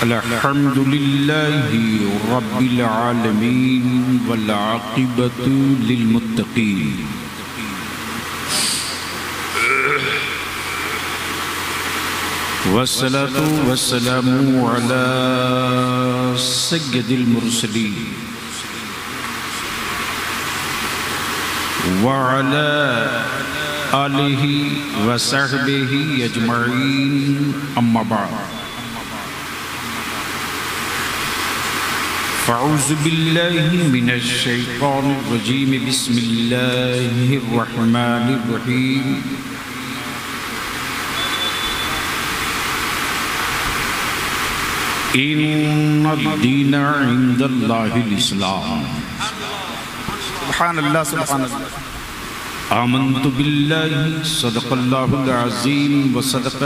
अल्हम्दुलिल्लाहि रब्बिल आलमीन वल आक़िबतु लिल मुत्तक़ीन। वस्सलातु वस्सलामु अला सय्यदिल मुरसलीन व अला आलिहि व सहबिहि अजमईन, अम्मा बाद। फ़अऊज़ु बिल्लाहि मिनश शैतानिर रजीम, बिस्मिल्लाहिर रहमानिर रहीम। इन्नद-दीन इंदल्लाहिल इस्लाम। सुब्हानल्लाह सुब्हानल्लाह। आमन्तु बिल्लाहि सदक़ल्लाहुल अज़ीम व सदक़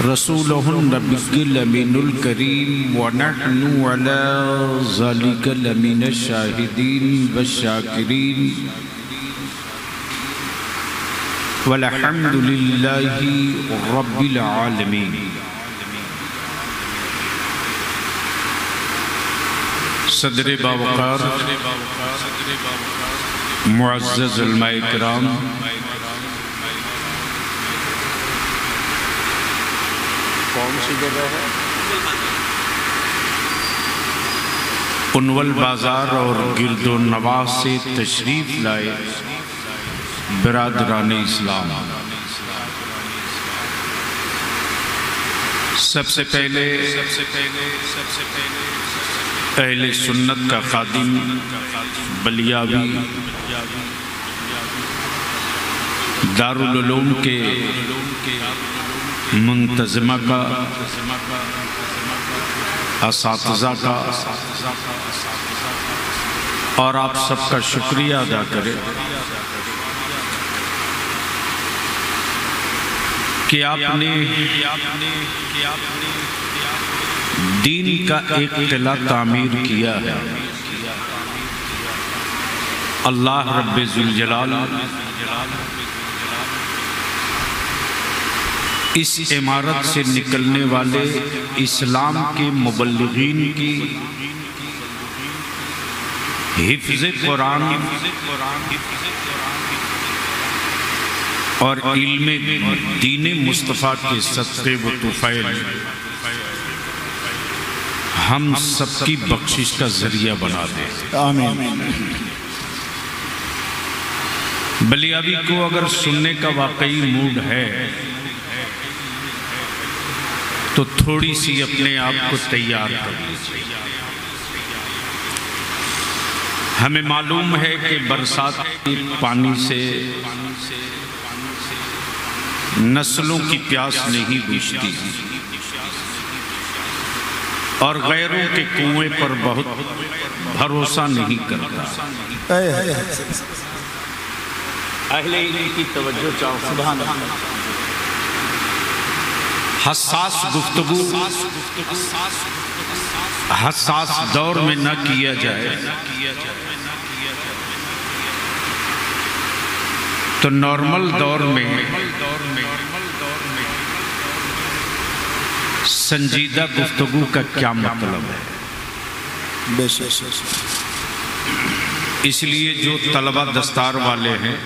रसूलुहुन नबिय्युल अमीनुल करीम व नहनु अला ज़ालिका लमिनश शाहिदीन व शाकिरीन वल्हम्दुलिल्लाहि रब्बिल आलमीन। सदर बावक़ार मुअज़्ज़ज़ उलमाए किराम, कौन सी जगह है? उनवल बाज़ार और गिरदो नवाज से तशरीफ़ लाए बिरादरान इस्लाम, सबसे पहले अहले सुन्नत का खादिम बलियावी दारुल उलूम के मुंतज़िमा का, असातिज़ा का और आप सबका शुक्रिया अदा करें कि आपने दीन का एक किला तामीर किया है। अल्लाह रब्बे ज़ुल जलाल इस इमारत से निकलने वाले इस्लाम के मुबल्लिगीन की हिफ्ज़े कुरान और इल्मे दीन मुस्तफ़ा के सदक़े व तुफ़ैल हम सबकी बख्शिश का ज़रिया बना दे, आमीन। बलियावी को अगर सुनने का वाकई मूड है तो थोड़ी सी अपने आप को तैयार कर लीजिए। हमें मालूम है कि बरसात के पानी से नस्लों की प्यास नहीं बुझती और गैरों के कुएं पर बहुत भरोसा नहीं करता। अहले इल्म की तवज्जो चाहो। सुभान अल्लाह। हसास गुफ्तगू हसास दौर में न किया जाए तो नॉर्मल दौर में संजीदा गुफ्तगू का क्या मतलब है? इसलिए जो तलबा दस्तार वाले हैं,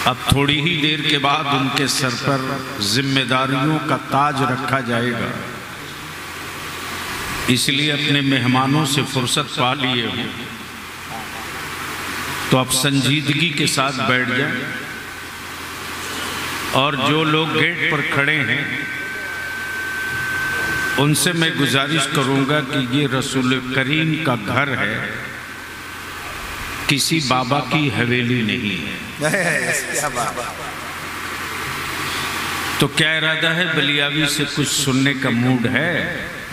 अब थोड़ी ही देर के बाद उनके सर पर जिम्मेदारियों का ताज रखा जाएगा, इसलिए अपने मेहमानों से फुर्सत पा लिए हो तो अब संजीदगी के साथ बैठ जाए। और जो लोग गेट पर खड़े हैं उनसे मैं गुजारिश करूंगा कि ये रसूल करीम का घर है, किसी बाबा की हवेली नहीं है। तो क्या इरादा है? बलियावी से कुछ सुनने का मूड है?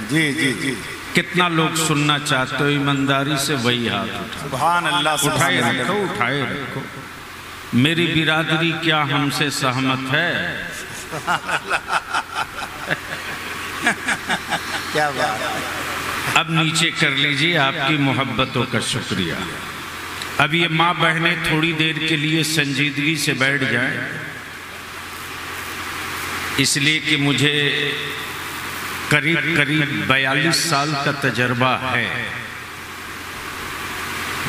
जी जी जी। कितना लोग सुनना चाहते हो? ईमानदारी से वही हाथ उठाओ। सुभान अल्लाह। उठाए रखो, उठाए रखो। मेरी बिरादरी क्या हमसे सहमत है? क्या बात। अब नीचे कर लीजिए, आपकी मोहब्बतों का शुक्रिया। अब ये माँ बहनें थोड़ी देर के लिए संजीदगी से बैठ जाएं इसलिए कि मुझे करीब 42 साल का तजर्बा है।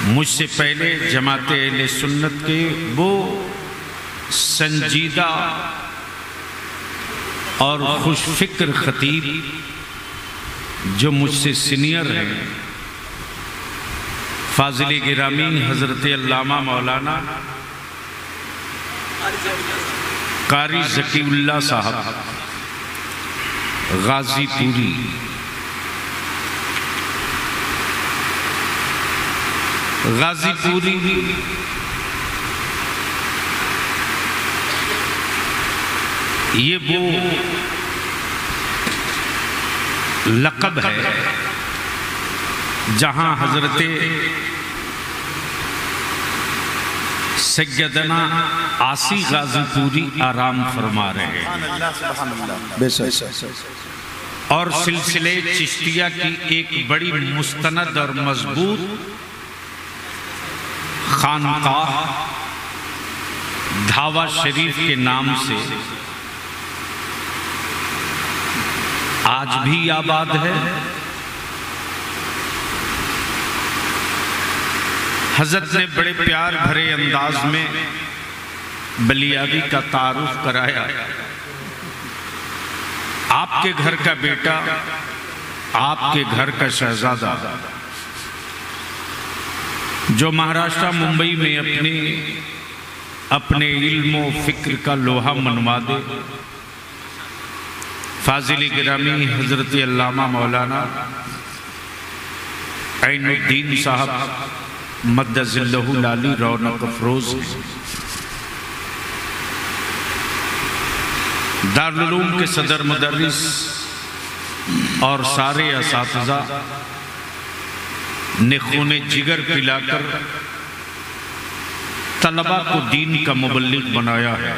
मुझसे पहले जमाते अहले सुन्नत के वो संजीदा और खुशफिक्र खतीब जो मुझसे सीनियर हैं, फाजिल गिरामी हजरत अल्लामा मौलाना कारी ज़कीउल्लाह साहब गाजीपुरी, ये वो लक़ब है जहां हजरत सैयदना आसी गाजीपुरी आराम फरमा रहे हैं और सिलसिले चिश्तिया की एक बड़ी मुस्तनद और मजबूत खानकाह धावा शरीफ के नाम से आज भी आबाद है। हजरत ने बड़े प्यार भरे अंदाज में बलियावी का तारुफ कराया। आपके घर का बेटा, आपके घर का शहजादा, जो महाराष्ट्र मुंबई में अपने इल्म व फिक्र का लोहा मनवा दे, फाजिल गिरामी हजरत अल्लामा मौलाना ऐनुद्दीन साहब मद्दज़िल्लहुल आली रौनक अफरोज दारुल उलूम के सदर मुदर्रिस और सारे असातिज़ा ने खूने जिगर पिलाकर तलबा को दीन का मुबल्लिग बनाया है।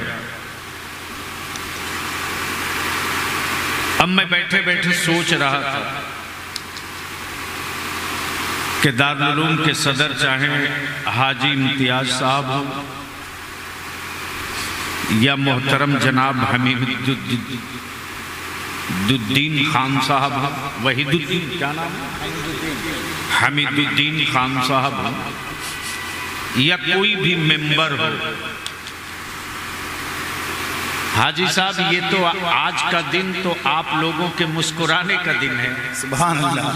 अब मैं बैठे बैठे सोच रहा था कि दारुल उलूम के सदर चाहे हाजी इम्तियाज साहब हो या मोहतरम जनाब हमीदुद्दीन खान साहब हो, वहीदुद्दीन क्या नाम, हमीदुद्दीन खान साहब हो, या कोई भी मेंबर हो, हाजी साहब ये तो आज का दिन तो आप लोगों के मुस्कुराने का दिन है, सुभान अल्लाह।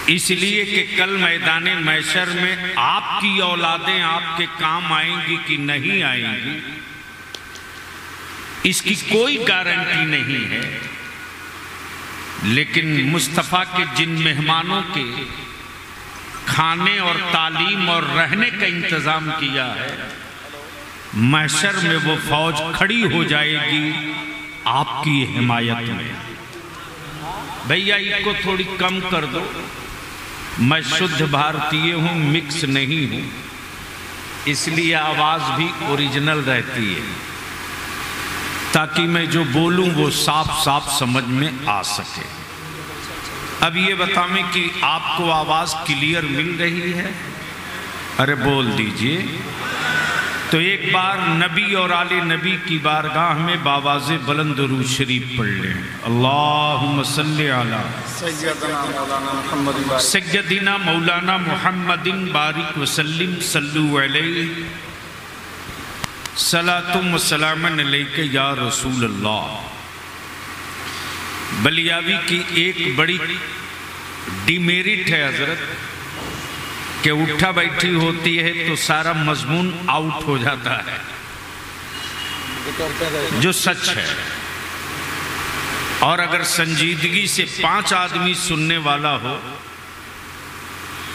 इसलिए कि कल मैदाने महशर में आपकी औलादें आपके काम आएंगी कि नहीं आएंगी, इसकी कोई गारंटी नहीं है। लेकिन मुस्तफ़ा के जिन मेहमानों के खाने और तालीम और रहने का इंतजाम किया है, महशर में वो फौज खड़ी हो जाएगी आपकी हिमायत में। भैया इसको थोड़ी कम कर दो, मैं शुद्ध भारतीय हूँ, मिक्स नहीं हूँ, इसलिए आवाज़ भी ओरिजिनल रहती है ताकि मैं जो बोलूँ वो साफ साफ समझ में आ सके। अब ये बतावें कि आपको आवाज़ क्लियर मिल रही है? अरे बोल दीजिए। तो एक बार नबी और आले नबी की बारगाह में बावाज़े बुलंद दुरूद शरीफ पढ़ लें। अल्लाहुम्मा सल्ली अला सय्यदिना मौलाना मुहम्मदिन बारिक वसल्लिम सल्लु अलैहि सलातुम व सलामन अलैका या रसूल अल्लाह। बलियावी की एक बड़ी डिमेरिट है हजरत कि उठा बैठी होती है तो सारा मजमून आउट हो जाता है, जो सच है। और अगर संजीदगी से 5 आदमी सुनने वाला हो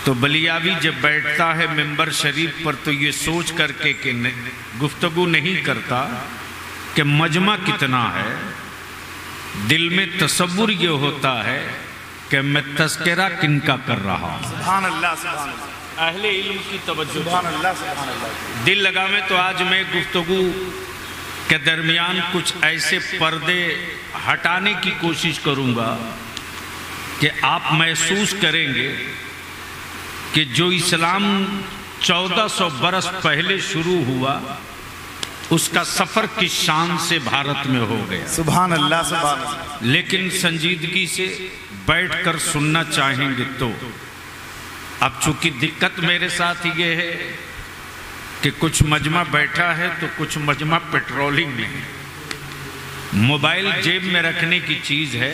तो बलियावी जब बैठता है मेंबर शरीफ पर तो ये सोच करके कि गुफ्तगू नहीं करता कि मजमा कितना है, दिल में तसव्वुर ये होता है कि मैं तस्करा किनका कर रहा हूँ। सुभान अल्लाह, सुभान अल्लाह। अहले इल्म की तवज्जो, सुभान अल्लाह, सुभान अल्लाह। दिल लगा में तो आज मैं गुफ्तगू के दरमियान कुछ ऐसे पर्दे हटाने की कोशिश करूँगा कि आप महसूस करेंगे कि जो इस्लाम 1400 बरस पहले शुरू हुआ उसका सफर किस शान से भारत में हो गया। सुभान अल्लाह, सुभान अल्लाह। लेकिन संजीदगी से बैठकर सुनना चाहेंगे तो अब चूंकि दिक्कत मेरे साथ ये है कि कुछ मजमा बैठा है तो कुछ मजमा पेट्रोलिंग में है। मोबाइल जेब में रखने की चीज है,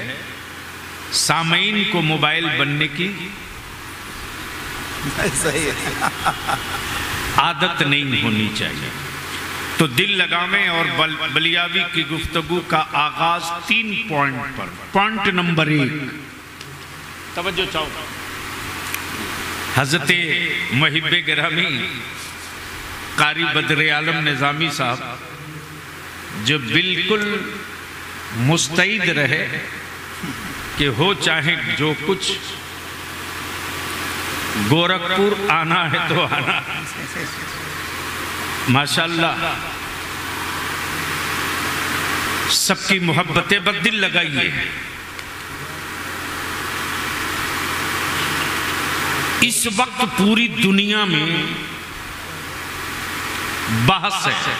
सामईन को मोबाइल बनने की सही है। आदत नहीं होनी चाहिए। तो दिल लगावें और बलियावी की गुफ्तगू का आगाज 3 पॉइंट पर। पॉइंट नंबर 1, तवज्जो चाहो। हजरत मुहिब्बे गिरामी कारी बदर आलम निजामी साहब जो बिल्कुल मुस्तैद रहे कि हो चाहे जो कुछ, गोरखपुर आना है तो आना। माशाल्लाह सबकी मोहब्बतें बदिल लगाइए। इस वक्त पूरी दुनिया में बहस है,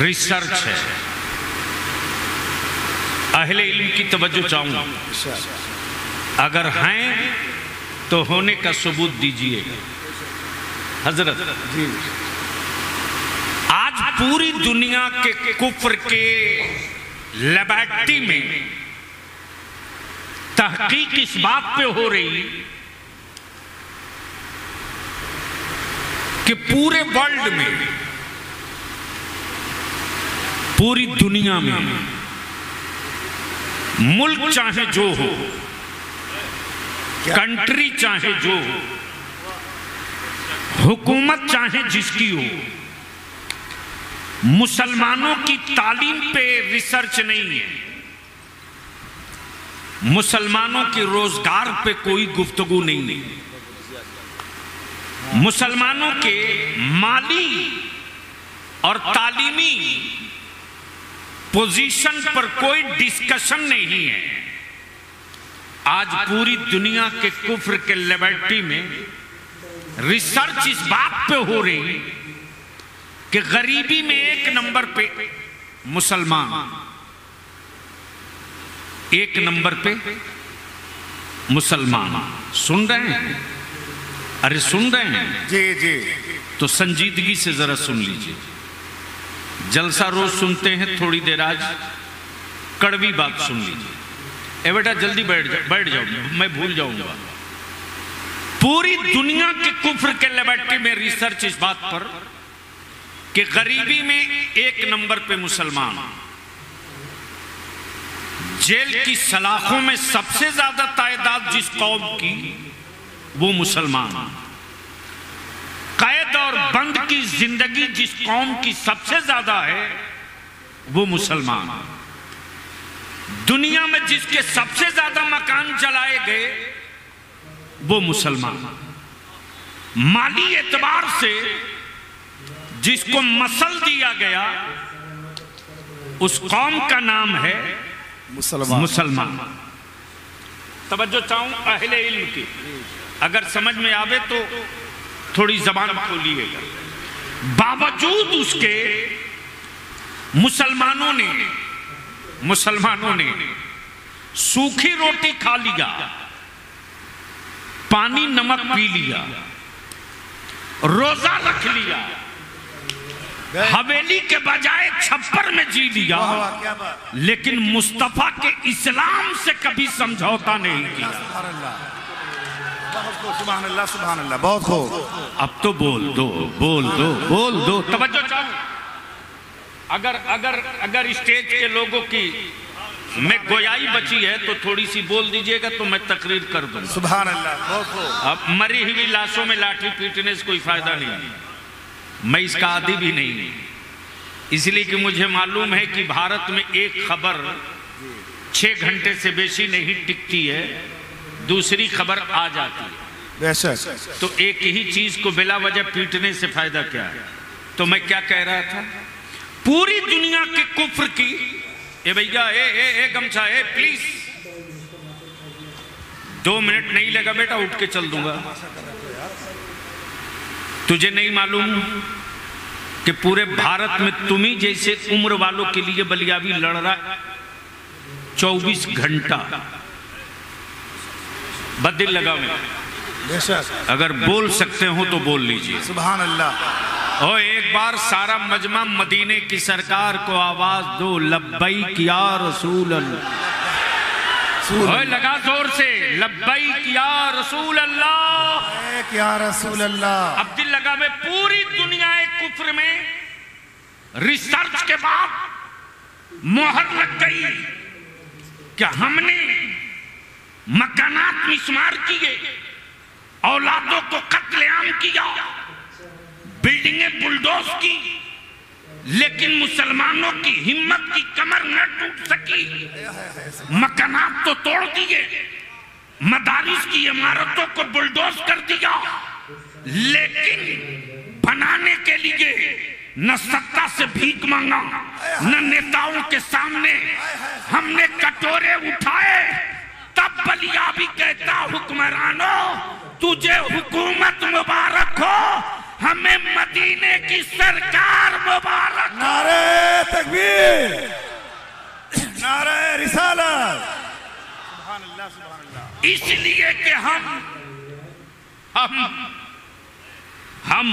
रिसर्च है। अहले इल्म की तवज्जो चाहूंगा, अगर हैं तो होने का सबूत दीजिए। हजरत जी, आज पूरी दुनिया के कुफ्र के लैबोरेटरी में तहकीक इस बात पे हो रही कि पूरे वर्ल्ड में, पूरी दुनिया में, मुल्क चाहे जो हो, कंट्री चाहे जो हो, हुकूमत चाहे जिसकी हो, मुसलमानों की तालीम पे रिसर्च नहीं है, मुसलमानों के रोजगार पे कोई गुफ्तगू नहीं है, मुसलमानों के माली और तालीमी पोजीशन पर कोई डिस्कशन नहीं है। आज पूरी दुनिया के कुफ्र के लैबोरेटरी में रिसर्च इस बात पे हो रही कि गरीबी में 1 नंबर पे मुसलमान, 1 नंबर पे मुसलमान। सुन रहे हैं? अरे सुन रहे हैं? जी जी। तो संजीदगी से जरा सुन लीजिए। जलसा रोज सुनते हैं, थोड़ी देर आज कड़वी बात सुन लीजिए। ए बेटा जल्दी बैठ जाओ, मैं भूल जाऊंगा। पूरी दुनिया के कुफ्र के लैबोरेटरी में रिसर्च इस बात पर कि गरीबी में 1 नंबर पे मुसलमान, जेल की सलाखों में सबसे ज्यादा तादाद जिस कौम की वो मुसलमान, कैद और बंद की जिंदगी जिस कौम की सबसे ज्यादा है वो मुसलमान, दुनिया में जिसके सबसे ज्यादा मकान जलाए गए वो मुसलमान, माली एतबार से जिसको मसल दिया गया उस कौम का नाम है मुसलमान। तवज्जो चाहूं अहले इल्म की, अगर समझ में आवे तो थोड़ी जबान खोलिएगा। बावजूद उसके मुसलमानों ने सूखी रोटी खा लिया, पानी नमक पी लिया, रोजा रख लिया, हवेली के बजाय छप्पर में जी लिया, लेकिन मुस्तफा के इस्लाम से कभी समझौता नहीं किया। सुभान अल्लाह, सुभान अल्लाह, बहुत खूब। अब तो बोल दो। तवज्जो चाहो। अगर स्टेज के लोगों की में गोयाई बची है तो थोड़ी सी बोल दीजिएगा तो मैं तकरीर कर दूंगा। सुभान अल्लाह, बहुत खूब। अब मरी हुई लाशों में लाठी पीटने से कोई फायदा नहीं, मैं इसका आदी भी नहीं, इसलिए कि मुझे मालूम है कि भारत में एक खबर 6 घंटे से बेशी नहीं टिकती है, दूसरी खबर आ जाती है। बेशक। तो एक ही चीज को बिला वजह पीटने से फायदा क्या है। तो मैं क्या कह रहा था, पूरी दुनिया के कुफ्र की, ए भैया ए गमछा, ए प्लीज 2 मिनट नहीं लगा बेटा, उठ के चल दूंगा। तुझे नहीं मालूम कि पूरे भारत में तुम्ही जैसे उम्र वालों के लिए बलियावी लड़ रहा है 24 घंटा। बदिल लगा में बेशक। अगर बोल सकते हो तो बोल लीजिए सुभान अल्लाह। और एक बार सारा मजमा मदीने की सरकार को आवाज दो, लब्बैक या रसूल अल्लाह। ओए लगा जोर से, लब्बैक या रसूल अल्लाह, या रसूल अल्लाह। अब दिल लगा में पूरी दुनिया कुफ्र में रिसर्च के बाद मोहर लग गई कि हमने मकानात मिस्मार किए, औलादों को कत्लेआम किया, बिल्डिंगें बुलडोज की, लेकिन मुसलमानों की हिम्मत की कमर न टूट सकी। मकानात तो तोड़ दिए, मदारिस की इमारतों को बुलडोज कर दिया, लेकिन बनाने के लिए न सत्ता से भीख मांगा, न नेताओं के सामने हमने कटोरे उठाए। तब बलिया भी कहता, हुक्मरानों तुझे हुकूमत मुबारक हो, हमें मदीने की सरकार मुबारक। नारे तकबीर, नारे रिसालत। सुभान अल्लाह, सुभान अल्लाह। इसलिए कि हम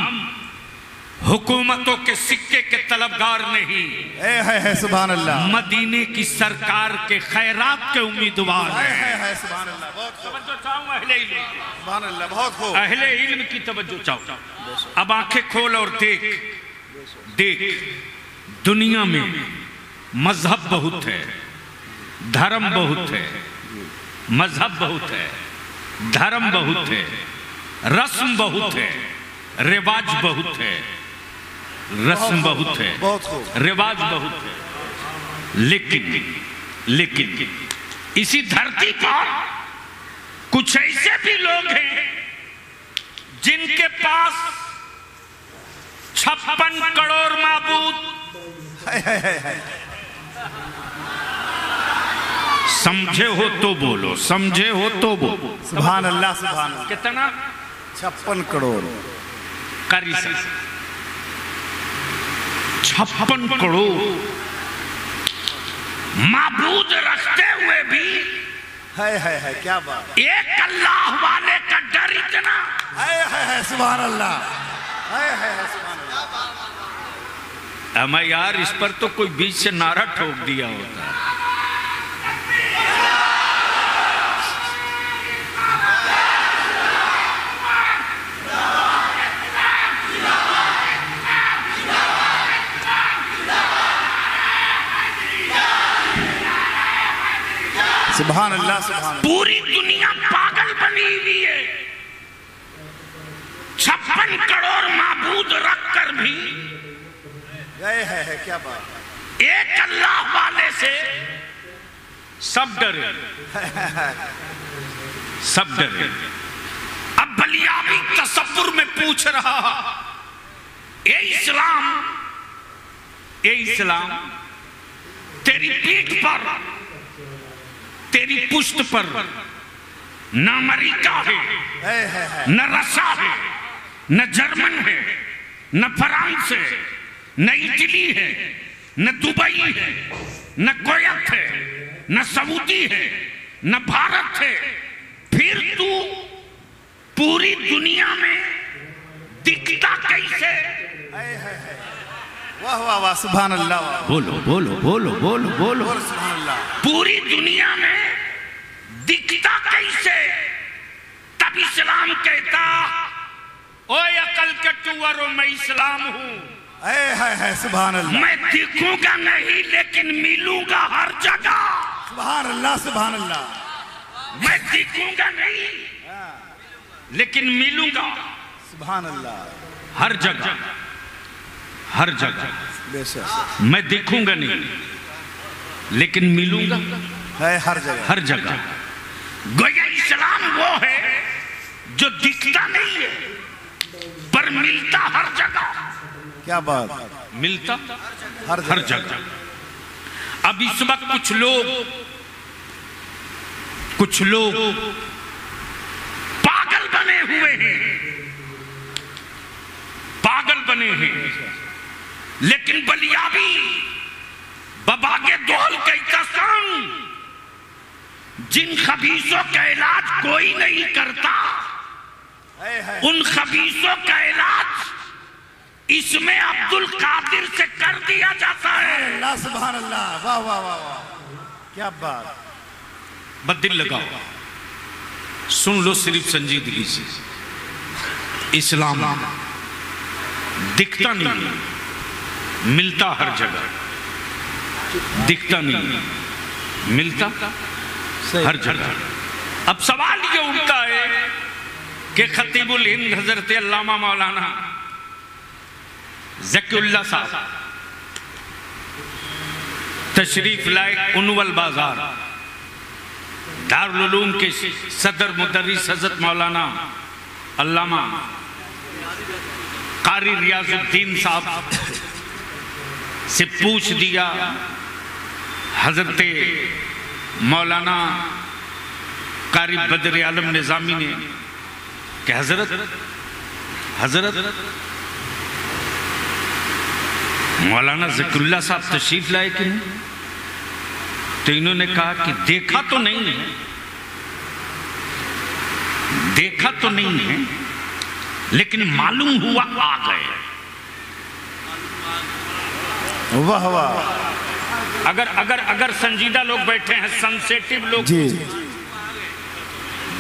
हुकूमतों के सिक्के के तलबगार नहीं, है सुभान अल्लाह। मदीने की सरकार के खैरात के उम्मीदवार है सुभान अल्लाह। बहुत तवज्जो चाहूं अहले इल्म, सुभान अल्लाह, बहुत खूब। अहले इल्म की तवज्जो चाहूं। अब आंखें खोल और देख दुनिया में मजहब बहुत है, धर्म बहुत है, मजहब बहुत है, धर्म बहुत है, रस्म बहुत है, रिवाज बहुत है, रस्म बहुत है, रिवाज बहुत है। लेकिन इसी धरती पर कुछ ऐसे भी लोग हैं जिनके पास 56 करोड़ माबूद। समझे हो तो बोलो, समझे हो तो बोलो। सुभान अल्लाह, सुभान अल्लाह। कितना? 56 करोड़। 56 करोड़ माबूद रखते हुए भी है क्या बात। एक अल्लाह वाले का डर इतना है सुभान अल्लाह, है सुभान अल्लाह। हमें यार इस पर तो कोई बीच से नारा ठोक दिया होता। सुभान अल्लाह, सुभान। पूरी दुनिया पागल बनी हुई है। 56 करोड़ माबूद रखकर भी है क्या बात। एक अल्लाह वाले से सब डरे, सब डरे। अब बलियावी तसव्वुर में पूछ रहा, ए इस्लाम तेरी पीठ पर, तेरी पुष्ट पर न अमेरिका है, न रसा है, न जर्मन है, न फ्रांस है, न इटली है, न दुबई है, न कुवैत है, न सऊदी है, न भारत है। फिर तू पूरी दुनिया में दिखता कैसे? वाह वाह वाह, सुभान अल्लाह। बोलो बोलो बोलो बोलो बोलो, सुभान अल्लाह। पूरी दुनिया में दिखता कैसे? तब इस्लाम कहता, ओए अकल के टूअरों मैं इस्लाम हूं। है सुभान अल्लाह। मैं दिखूंगा नहीं लेकिन मिलूंगा हर जगह। सुभान अल्लाह, सुभान अल्लाह। मैं दिखूंगा नहीं लेकिन मिलूंगा सुभान अल्लाह हर जगह, हर जगह। बेशक। मैं दिखूंगा नहीं लेकिन मिलूंगा है हर जगह, हर जगह। गोया इस्लाम वो है जो दिखता नहीं है पर मिलता हर जगह। क्या बात। मिलता हर जगह। अब इस वक्त कुछ लोग पागल बने हुए हैं बने हैं, लेकिन बलियाबी बबागे दोल कई कसम, जिन खबीसों का इलाज कोई नहीं करता, उन खबीसों का इलाज इसमें अब्दुल कादिर से कर दिया जाता है। अल्लाह सुभान अल्लाह, वाह वाह वाह वाह, क्या बात। बदिल लगाओ, सुन लो सिर्फ संजीदगी से। इस्लाम दिखता नहीं, मिलता हर जगह। दिखता नहीं, मिलता हर जगह। अब सवाल ये उठता है कि खतीबुल हिंद हजरत अल्लामा मौलाना ज़कीउल्लाह साहब तशरीफ लाए उनवल बाजार, दारुल उलूम के सदर मुदर्रिस हजरत मौलाना अल्लामा कारी रियाजुद्दीन साहब से पूछ दिया हजरत मौलाना कारी बदर आलम निज़ामी ने कि हजरत मौलाना ज़कीउल्लाह साहब तशरीफ लाए कि नहीं? तो इन्होंने कहा कि देखा तो नहीं है, देखा तो नहीं है, लेकिन मालूम हुआ आ गए। वाह वाह। अगर अगर अगर संजीदा लोग बैठे हैं, सेंसिटिव लोग, जी,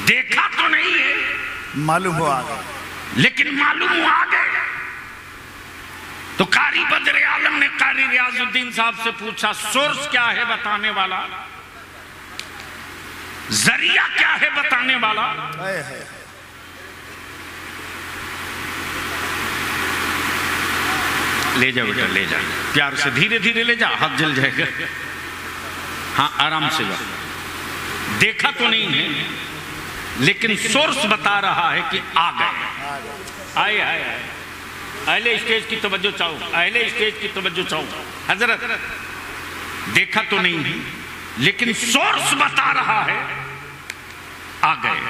देखा तो नहीं है, मालूम हुआ आ गए, लेकिन मालूम हुआ आ गए। तो कारी बदर आलम ने कारी रियाजुद्दीन साहब से पूछा, सोर्स क्या है बताने वाला, जरिया क्या है बताने वाला? ले जा बेटा, ले जा, प्यार से, धीरे धीरे ले जा, हाथ जल जाएगा। हाँ, आराम से जा। देखा तो नहीं है, लेकिन सोर्स बता रहा है कि आ गए। आए आए आए, अहले स्टेज की तवज्जो चाहो, अहले स्टेज की तवज्जो चाहो। हजरत, देखा तो नहीं है, लेकिन सोर्स बता रहा है आ गए।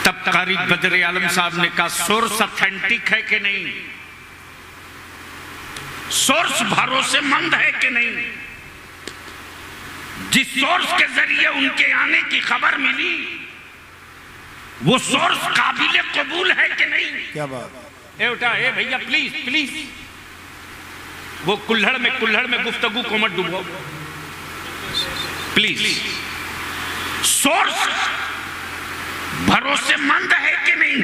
तब कारी बदर आलम साहब ने कहा, सोर्स ऑथेंटिक है कि नहीं, सोर्स भरोसेमंद है कि नहीं? जिस सोर्स के जरिए उनके आने की खबर मिली, वो सोर्स काबिल कबूल है कि नहीं? क्या बात। ए उठा, ए भैया प्लीज प्लीज, वो कुल्हड़ में गुफ्तगू को मत डुबो प्लीज। सोर्स भरोसेमंद है कि नहीं?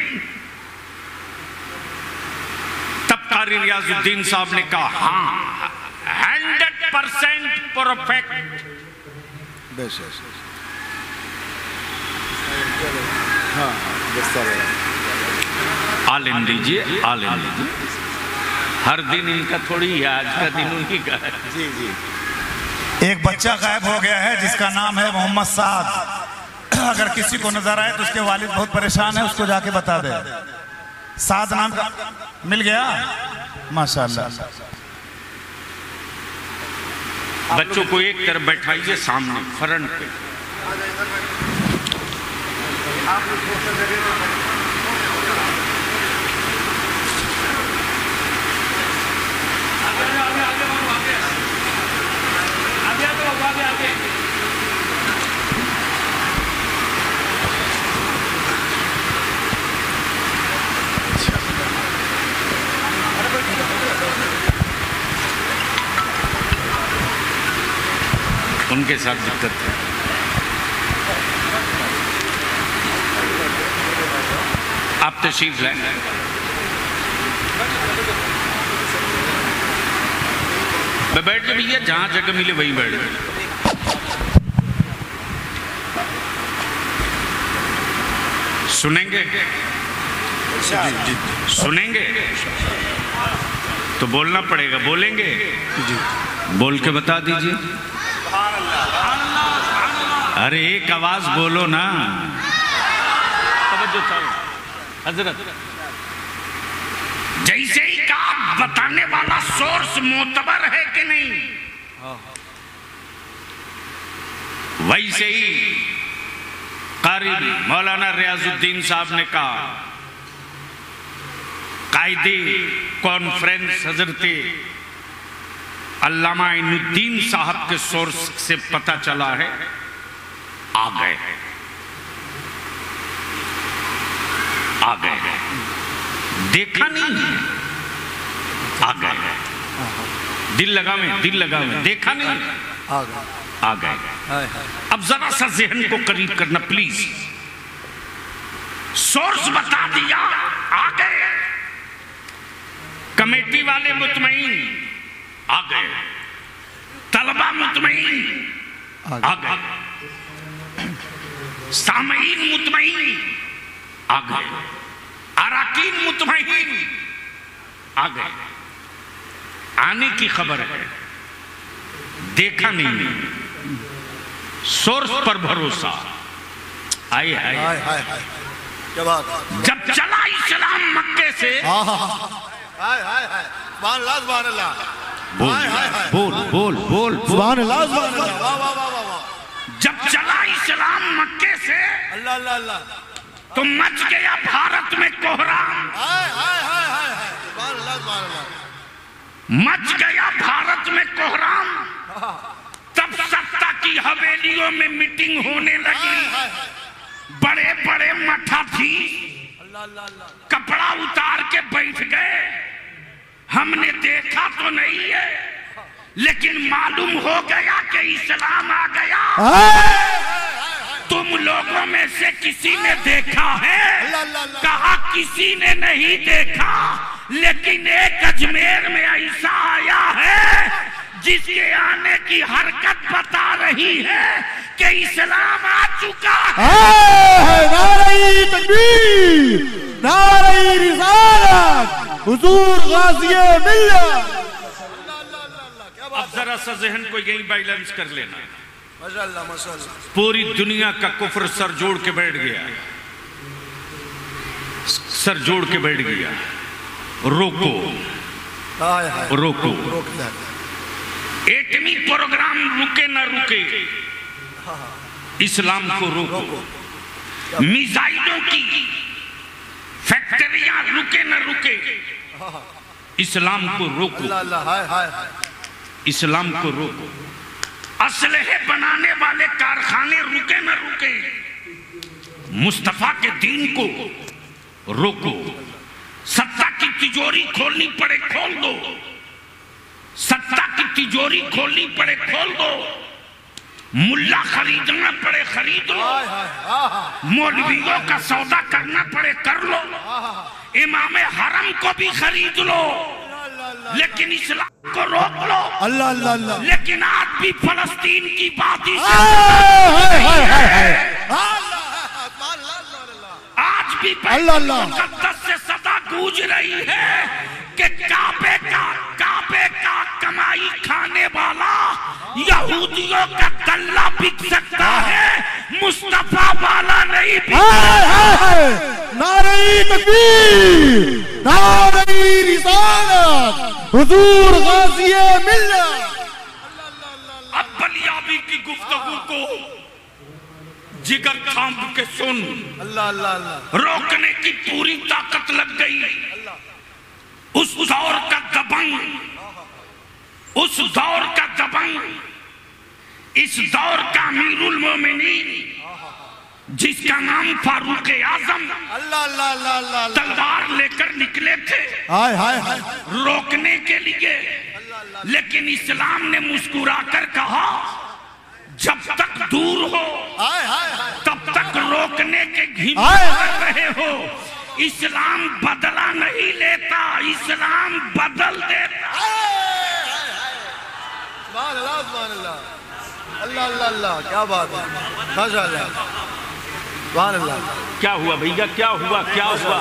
तब कारी रियाजुद्दीन साहब ने कहा, हाँ, 100% परफेक्ट। हाँ, आलिम दीजिए, आलिम दीजिए। हर दिन इनका थोड़ी है, आज का दिन उन्हीं का है। जी जी। एक बच्चा गायब हो गया है जिसका नाम है मोहम्मद साद। अगर किसी को नजर आए तो उसके वालिद बहुत परेशान है, उसको जाके बता दे। साद नाम का मिल गया, माशाल्लाह। बच्चों को एक तरफ बैठाइए, सामने फ्रंट पे। उनके साथ दिक्कत है। आप तशरीफ लाएं। बैठ के भैया, जहां जगह मिले वहीं बैठ जाए। सुनेंगे? सुनेंगे तो बोलना पड़ेगा। बोलेंगे? बोल के बता दीजिए। अरे एक आवाज बोलो ना। तवज्जो चाहो हजरत। जैसे ही कहा, बताने वाला सोर्स मोतबर है कि नहीं, वैसे ही कारी मौलाना रियाजुद्दीन साहब ने कहा, कायदे कॉन्फ्रेंस हजरत अल्लामा इनुद्दीन साहब के सोर्स से पता चला है, आ गए आ गए, देखा नहीं है, आ गए, दिल लगा में देखा नहीं, आ गए। अब जरा सा जहन को करीब करना प्लीज। सोर्स बता दिया, आ गए। कमेटी वाले मुतमईन, आ गए। तलबा मुतमईन, आ गए। सामईन मुतमईन, आ गए। अराकीन मुतमईन, आ गए। आने की खबर है, देखा नहीं, सोर्स पर भरोसा। आए हाय, क्या बात। जब चला इस्लाम मक्के से, हाय हाय हाय, सुभान अल्लाह सुभान अल्लाह, बोल बोल बोल सुभान अल्लाह सुभान अल्लाह, वाह वाह वाह वाह। जब चला इस्लाम मक्के से, अल्लाह अल्लाह अल्लाह, तो मच गया भारत में कोहराम। हाय हाय हाय हाय, सुभान अल्लाह सुभान अल्लाह। मच गया भारत में कोहराम। तब सत्ता की हवेलियों में मीटिंग होने लगी। बड़े बड़े मठा थी, कपड़ा उतार के बैठ गए। हमने देखा तो नहीं है, लेकिन मालूम हो गया कि इस्लाम आ गया। तुम लोगों में से किसी ने देखा है? कहा किसी ने नहीं देखा, लेकिन एक अजमेर में ऐसा आया है जिसके आने की हरकत बता रही है कि इस्लाम आ चुका है। नारे तकबीर, नारे रिसालत, हुजूर गाज़िए मिल्लत। अब जरा सा जहन को यही बैलेंस कर लेना। माशाअल्लाह माशाअल्लाह। पूरी दुनिया का कुफ्र सर जोड़ के बैठ गया, सर जोड़ के बैठ गया। रोको रोको, एटमी प्रोग्राम रुके ना रुके, इस्लाम को रोको। मिसाइलों की फैक्ट्रियां रुके ना रुके, इस्लाम को रोको, इस्लाम को रोको। असलहे बनाने वाले कारखाने रुके ना रुके, मुस्तफा के दीन को रोको। सत्ता की तिजोरी खोलनी पड़े खोल दो, सत्ता की तिजोरी खोलनी पड़े खोल दो। मुल्ला खरीदना पड़े खरीद लो, मौलवियों का सौदा करना पड़े कर लो, इमाम हरम को भी खरीद लो, लेकिन इस्लाम को रोक लो। अल्लाह अल्लाह अल्लाह। लेकिन आज भी फलस्तीन की बात आज भी मुक़द्दस से सदा गूंज रही है कि काबे का कमाई खाने वाला यहूदियों का गल्ला बिक सकता है, मुस्तफा वाला नहीं बिक। नारे तकबीर, नारे रिसालत, हुजूर गाज़िए मिल्लत। अब बलियाबी की गुफ्तगू को जिगर थाम के सुन। अल्लाह अल्लाह अल्लाह। रोकने की पूरी ताकत लग गई। उस दौर का दबंग, उस दौर का दबंग, इस दौर का अमीरुल मोमिनीन, जिसका नाम फारूक आजम, अल्लाह अल्लाह अल्लाह अल्लाह, तलवार लेकर निकले थे हाय हाय हाय, रोकने के लिए। लेकिन इस्लाम ने मुस्कुराकर कहा, जब तक दूर हो हाय हाय हाय, तब तक रोकने के हिम्मत कर रहे हो। इस्लाम बदला नहीं लेता, इस्लाम बदल देता। सुभान अल्लाह सुभान अल्लाह, अल्लाह अल्लाह अल्लाह, क्या बात है, माशाअल्लाह, सुभान अल्लाह। क्या हुआ भैया, क्या हुआ, क्या हुआ?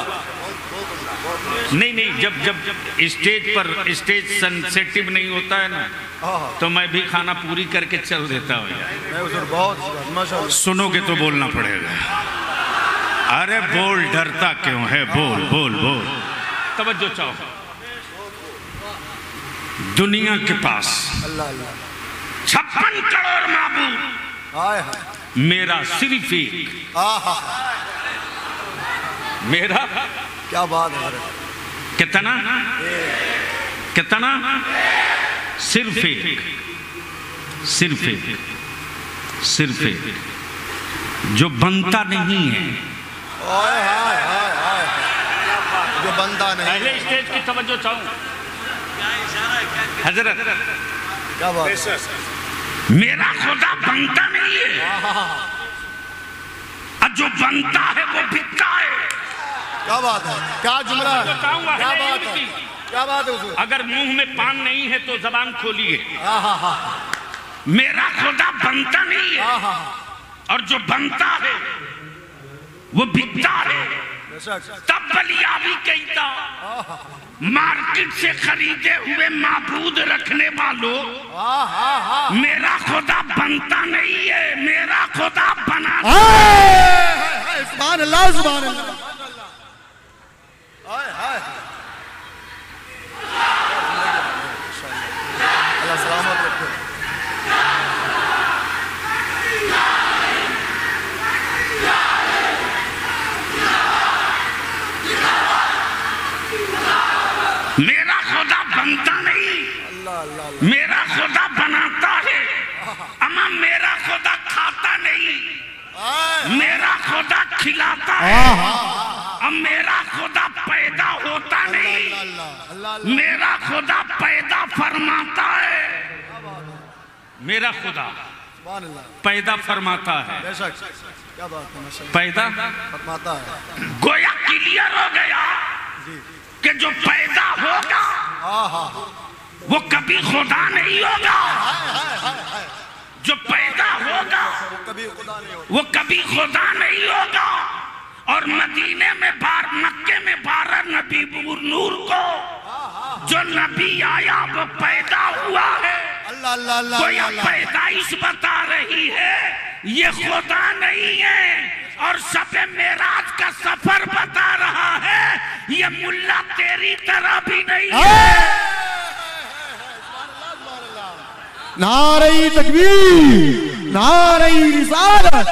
नहीं नहीं, जब जब स्टेज पर स्टेज सेंसिटिव नहीं होता है ना, तो मैं भी खाना पूरी करके चल देता हूँ। बहुत माशाअल्लाह। सुनोगे तो बोलना पड़ेगा। अरे बोल, डरता क्यों है? बोल बोल बोल, तवज्जो चाहो। दुनिया के पास 56 करोड़ माबूद, हाय हाय, मेरा सिर्फ एक, मेरा क्या बात है। कितना कितना? सिर्फ एक, सिर्फ एक, सिर्फ एक, जो बनता नहीं है। ओए हाय हाय हाय, जो बनता नहीं। पहले स्टेज की तवज्जो चाहूं हजरत, क्या बात है? मेरा खुदा बनता नहीं है और जो बनता है वो बिकता है। क्या बात है? क्या जुमला है? बताऊंगा, क्या है बात है? इनकी। क्या बात है उसमें? अगर मुंह में पान नहीं है तो जबान खोलिए। हाँ हाँ हाँ मेरा खुदा बनता नहीं है हाँ हाँ, और जो बनता है वो बिकता है। बेशक। तब बलियावी कहता, मार्केट से खरीदे हुए माबूद रखने वालों, हाँ हाँ हाँ, मेरा खुदा बनता नहीं है, मेरा खुदा बना। सुभान अल्लाह, सुभान अल्लाह। हाय हाय, अल्लाह सलामत रखे। मेरा खुदा बनता नहीं, अल्लाह अल्लाह, मेरा खुदा बनाता है। अमा मेरा खुदा खाता नहीं, मेरा खुदा खिलाता है। अब मेरा खुदा पैदा होता नहीं, अल्लाह अल्लाह, मेरा खुदा पैदा फरमाता है। मेरा खुदा सुभान अल्लाह, पैदा फरमाता है। बेशक। क्या बात है? माशाअल्लाह, पैदा फरमाता है। गोया क्लियर हो गया कि जो पैदा होगा हाँ हाँ, वो कभी खुदा नहीं होगा। जो पैदा होगा वो कभी खुदा नहीं होगा। वो कभी खुदा नहीं होगा। और मदीने में मक्के में 12 नबी नूर को जो नबी आया वो पैदा हुआ है। अल्लाह अल्लाह अल्लाह, तो यह पैदाइश बता रही है, ये खुदा नहीं है। और शबे मेराज का सफर बता रहा है, ये मुल्ला तेरी तरह भी नहीं है। नारे तकबीर, नारे रिसालत।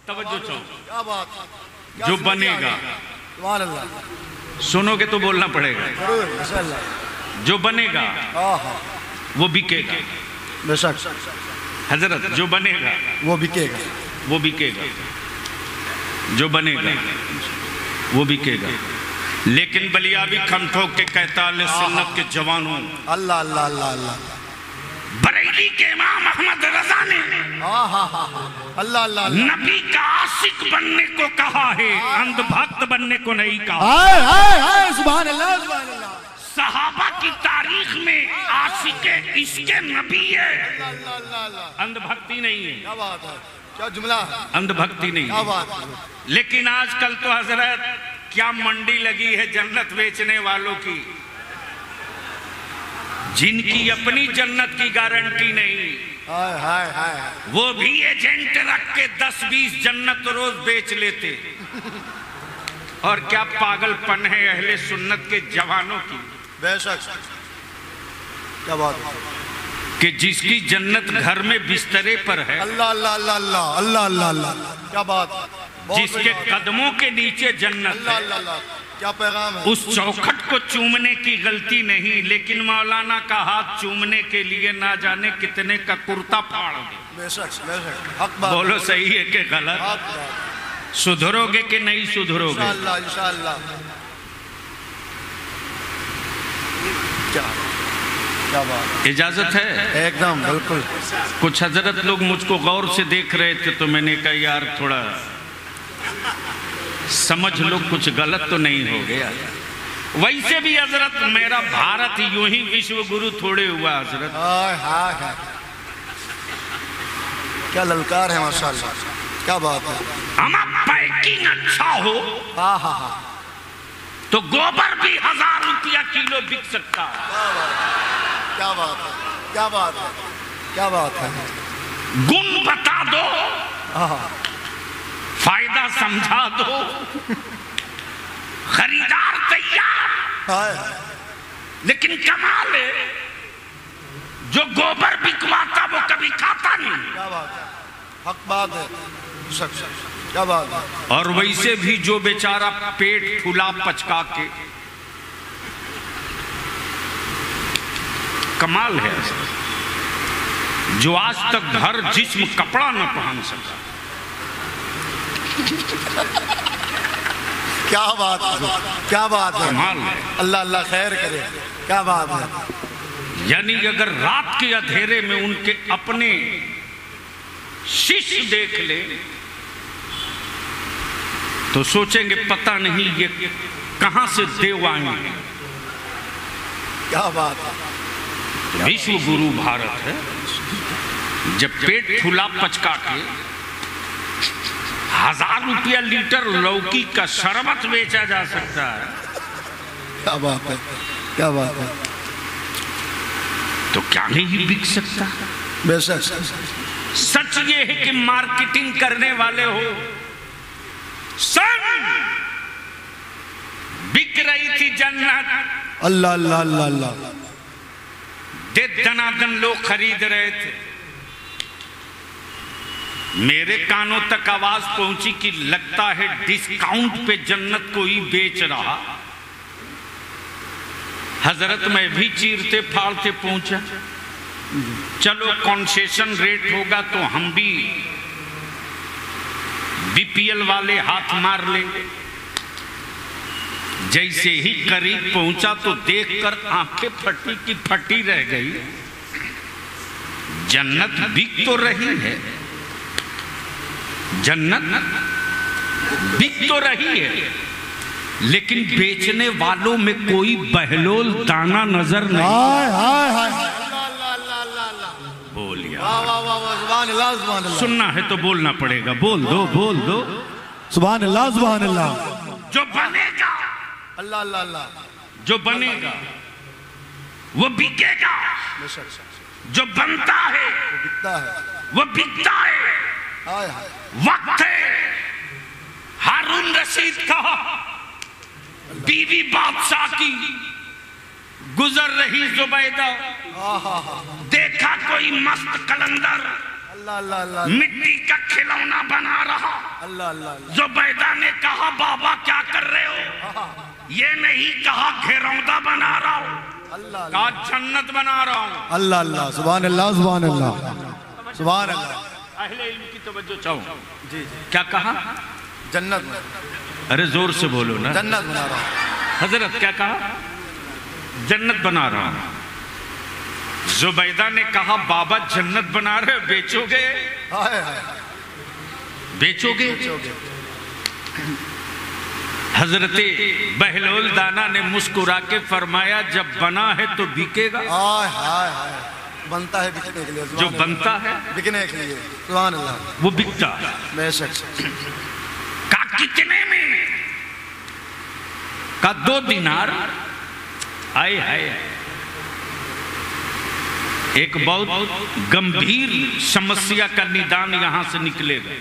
तवज्जो चाहो, क्या बात है? जो बनेगा, सुभान अल्लाह, सुनोगे तो बोलना पड़ेगा। जरूर, माशाअल्लाह। जो बनेगा हाँ हाँ, वो बिकेगा। बेशक। हजरत, जो बनेगा वो बिकेगा। वो बिकेगा, जो बनेगा वो बिकेगा। लेकिन बलियावी खम ठोक के कहता, अहले सुन्नत के जवानों, अल्लाह अल्लाह अल्लाह अल्लाह, बरेली के इमाम अहमद रजा ने हाँ हाँ हाँ, अल्लाह अल्लाह अल्लाह, नबी का आशिक बनने को कहा है, अंधभक्त बनने को नहीं कहा। हाय हाय हाय, सुभान अल्लाह, सुभान अल्लाह। सहाबा की तारीख में आशिके इसके नबी है, अल्लाह अल्लाह अल्लाह। अंधभक्ति नहीं है। क्या बात है? क्या जुमला है? अंधभक्ति नहीं क्या है। बात है? लेकिन आजकल तो हजरत क्या मंडी लगी है जन्नत बेचने वालों की, जिनकी अपनी जन्नत की गारंटी नहीं, हाय हाय हाय, वो भी एजेंट रख के 10-20 जन्नत रोज बेच लेते। और क्या पागलपन है अहले सुन्नत के जवानों की बेशक। क्या बात है? कि जिसकी जन्नत घर में बिस्तरे पर है, अल्लाह अल्लाह अल्लाह अल्लाह, अल्लाह अल्लाह अल्लाह, क्या बात है? बहुत जिसके बढ़िया। कदमों के नीचे जन्नत अल्लाह है, अल्लाह अल्लाह, क्या पैगाम है? उस चौखट को चूमने की गलती नहीं, लेकिन मौलाना का हाथ चूमने के लिए ना जाने कितने का कुर्ता फाड़ दे। बेशक बेशक, हक बात। बोलो सही है कि गलत? हक बात। सुधरोगे कि नहीं सुधरोगे? इंशाअल्लाह इंशाअल्लाह। क्या क्या बात इजाजत है? है? एकदम बिल्कुल। कुछ हजरत लोग मुझको गौर से देख रहे थे तो मैंने कहा यार थोड़ा समझ लो, कुछ गलत तो नहीं हो गया। वैसे भी हजरत मेरा भारत यूं ही विश्व गुरु थोड़े हुआ हजरत। हाय हाय हाय, क्या ललकार है माशाअल्लाह। क्या बात है? हमारा पैकिंग अच्छा हो हाँ हाँ हाँ, तो गोबर भी 1000 रुपया किलो बिक सकता है। क्या बात है? क्या बात है? क्या बात है? गुण बता दो, हाँ, फायदा समझा दो, खरीदार तैयार। हाय, लेकिन कमाल है, जो गोबर बिकवाता वो कभी खाता नहीं। क्या बात है? हक बात है। क्या बात है। और वैसे भी जो बेचारा पेट फूला पचका के, कमाल है ऐसा, जो आज तक भर जिस्म कपड़ा न पहन सका। क्या बात है, क्या बात है, कमाल है। अल्लाह अल्लाह खैर करे, क्या बात है। यानी अगर रात के अंधेरे में उनके अपने शिष्य देख ले तो सोचेंगे पता नहीं ये कहां से देव आए हैं। क्या बात है। विश्व गुरु भारत है। जब पेट फूला पचका के 1000 रुपया लीटर लौकी का शरबत बेचा जा सकता है, क्या बात है, क्या बात है। तो क्या नहीं बिक सकता। बेशक सच ये है कि मार्केटिंग करने वाले हो, सन बिक रही थी जन्नत, अल्लाह अल्लाह अल्लाह अल्लाह, दे दनादन लोग खरीद रहे थे। मेरे कानों तक आवाज पहुंची कि लगता है डिस्काउंट पे जन्नत कोई बेच रहा। हजरत मैं भी चीरते फाड़ते पहुंचा, चलो कंसेशन रेट होगा तो हम भी बीपीएल वाले हाथ मार लेंगे। जैसे ही करीब पहुंचा तो देखकर आंखें फटी की फटी रह गई। जन्नत बिक तो रही है, जन्नत बिक तो रही है, लेकिन बेचने वालों में कोई बहलोल दाना नजर नहीं। हाय हाय हाय, बोलिया वाह वाह वाह, सुभान अल्लाह सुभान अल्लाह। सुनना है तो बोलना पड़ेगा, बोल दो बोल दो। सुभान अल्लाह सुभान अल्लाह। जो बनेगा, अल्लाह अल्लाह अल्लाह, जो बनेगा वो बिकेगा, बेशक जो बनता है बिकता है। वो बिकता है। हाय हाय, वक्त है हारून रशीद का बीवी बादशाह की गुजर रही जुबैदा, देखा कोई मस्त कलंदर अल्लाह अल्लाह अल्लाह, मिट्टी का खिलौना बना रहा। अल्लाह अल्लाह अल्लाह, जुबैदा ने कहा बाबा क्या कर रहे हो? ये नहीं कहा घिरौंदा बना रहा हूं, अल्लाह कहा जन्नत बना रहा हूं। अल्लाह अल्लाह, सुभान अल्लाह सुभान अल्लाह, सुभान अल्लाह। अहले इल्म की तवज्जो चाहूं। जी क्या कहा? जन्नत, अरे जोर से बोलो ना। जन्नत बना रहा हूं। हजरत क्या कहा? जन्नत बना रहा हूं। जुबैदा ने कहा बाबा जन्नत बना रहे हो, बेचोगे? हाय हाय, बेचोगे? हजरते बहलोल दाना ने मुस्कुरा के फरमाया जब बना है तो बिकेगा। हाय हाय हाय, बनता है बिकने के लिए, जो बनता है बिकने के लिए, सुभान अल्लाह, वो बिकता है। बेशक। का कितने में? का 2 दिनार। आए हाय, एक बहुत गंभीर समस्या का निदान यहां से निकलेगा,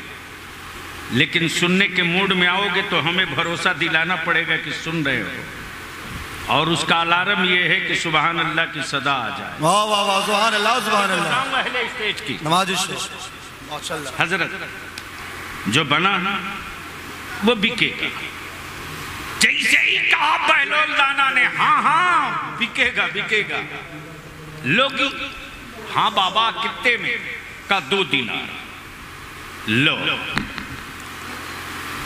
लेकिन सुनने के मूड में आओगे तो हमें भरोसा दिलाना पड़ेगा कि सुन रहे हो, और उसका अलार्म यह है कि सुभान अल्लाह की सदा आ जाए। वाह वाह वाह, सुभान अल्लाह सुभान अल्लाह। अहले स्टेज की नमाज माशाअल्लाह। हजरत जो बना वो बिकेगा। जैसे ही कहा बहलोल दाना ने हाँ हाँ बिकेगा बिकेगा, लोग हाँ बाबा कितने में? का 2 दिनार। लो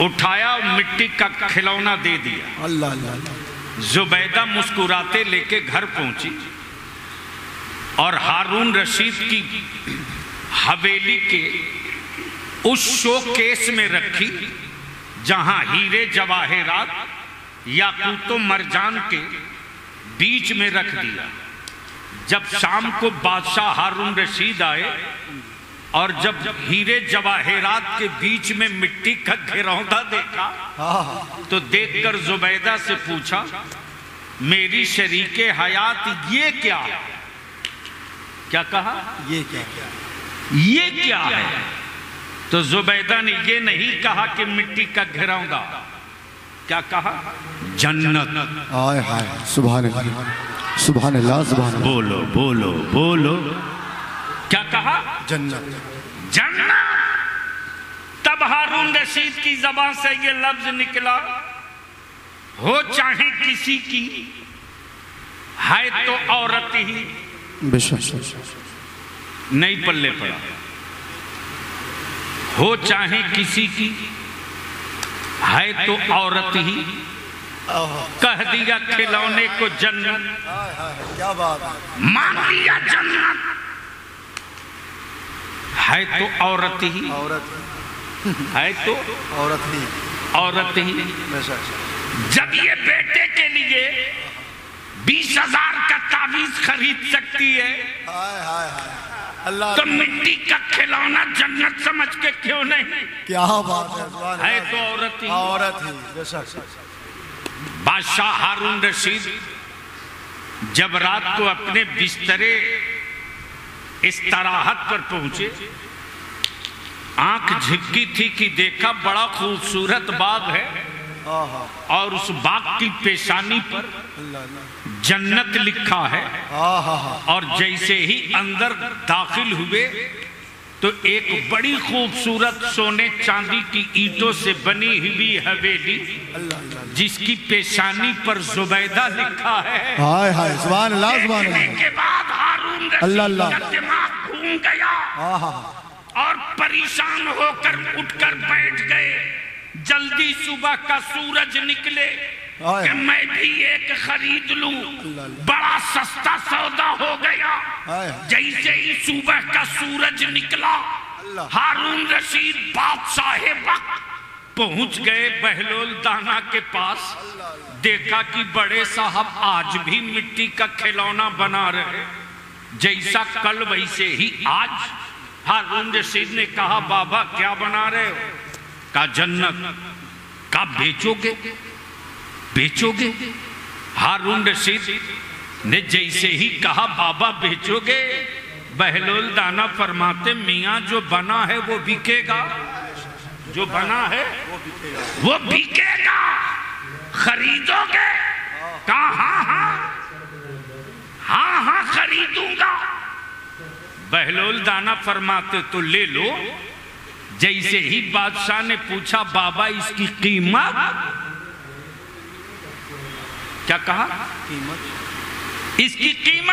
उठाया, मिट्टी का खिलौना दे दिया। अल्लाह अल्लाह, जुबैदा मुस्कुराते लेके घर पहुंची और हारून रशीद की हवेली के उस शोकेस में रखी जहां हीरे जवाहरात याकूतो मरजान के बीच में रख दिया। जब शाम को बादशाह हारून रशीद आए और जब हीरे जवाहरात के बीच में मिट्टी का घिरौंदा देखा तो देखकर जुबैदा से पूछा मेरी शरीके हयात ये क्या है? क्या कहा? ये क्या? ये क्या है? तो जुबैदा ने ये नहीं कहा कि मिट्टी का घिरौंदा, क्या कहा? जन्नत। हाय हाय, सुभान अल्लाह सुभान अल्लाह सुभान अल्लाह। बोलो बोलो बोलो, क्या कहा? जन्नत। जन्नत। तब हारून रशीद की जबान से ये लफ्ज निकला, हो चाहे किसी की है तो औरत ही। नहीं पल्ले पड़ा। हो चाहे किसी की है तो औरत ही, कह दिया खिलौने को जन्नत, क्या बात है, मान लिया जन्नत है तो औरत ही, औरत है तो औरत ही, औरत ही। बेशक। जब ये बेटे के लिए 20,000 का तावीज खरीद सकती है, हाय हाय हाय, अल्लाह, तो मिट्टी का खिलौना जन्नत समझ के क्यों नहीं? क्या बात है, सुभान है अल्लाह। तो औरत ही। औरत ही, बेशक। बादशाह हारून रशीद जब रात को अपने बिस्तरे इस्तराहत पर पहुंचे, आंख झिपकी थी कि देखा बड़ा खूबसूरत बाग है और उस बाग की पेशानी पर जन्नत लिखा है। और जैसे ही अंदर दाखिल हुए तो एक बड़ी खूबसूरत सोने चांदी की ईंटों से बनी हुई हवेली, जिसकी पेशानी पर जुबैदा लिखा है। हाय हाय, सुभान अल्लाह, सुभान देखने अल्लाह। के बाद हारून अल्लाह रशीद अल्लाह। का दिमाग घूम गया और परेशान होकर उठकर बैठ गए। जल्दी सुबह का सूरज निकले कि मैं भी एक खरीद लूं, बड़ा सस्ता सौदा हो गया। जैसे ही सुबह का सूरज निकला, हारून रशीद बादशाह वक्त पहुंच गए बहलोल दाना के पास। देखा कि बड़े साहब आज भी मिट्टी का खिलौना बना रहे, जैसा कल वैसे ही आज। हारून रशीद ने कहा, बाबा क्या बना रहे हो? का जन्नत। का बेचोगे? बेचोगे? हारून रशीद ने जैसे ही कहा बाबा बेचोगे, बहलोल दाना फरमाते, मियां जो बना है वो बिकेगा, जो बना है वो बिकेगा, खरीदोगे? कहा हाँ हाँ हाँ खरीदूंगा। बहलोल दाना फरमाते, तो ले लो। जैसे ही बादशाह ने पूछा, बाबा इसकी कीमत? क्या कहा? कीमत। इसकी कीमत?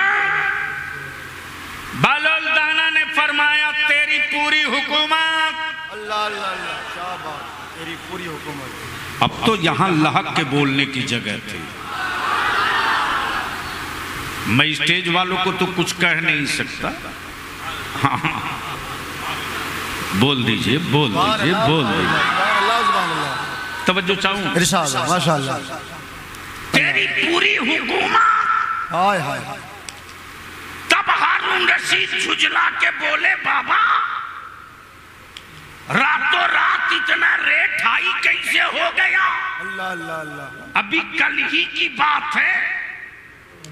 बहलोल दाना ने फरमाया, तेरी पूरी हुकूमत। अल्लाह अल्लाह अल्लाह, क्या बात, तेरी पूरी हुकूमत। अब तो यहां लहक के बोलने की जगह थी। मैं स्टेज वालों को तो कुछ कह नहीं सकता। हाँ, बोल दीजिए, बोल दीजिए, बोल दीजिए। तवज्जो चाहूं। इरशाद, माशाअल्लाह। तेरी पूरी हुकूमत। हाय हाय। तब हारून रशीद झुझला के बोले, बाबा रातों रात इतना रेट हाई कैसे हो गया? अल्लाह अल्लाह अल्लाह। अभी कल ही की बात है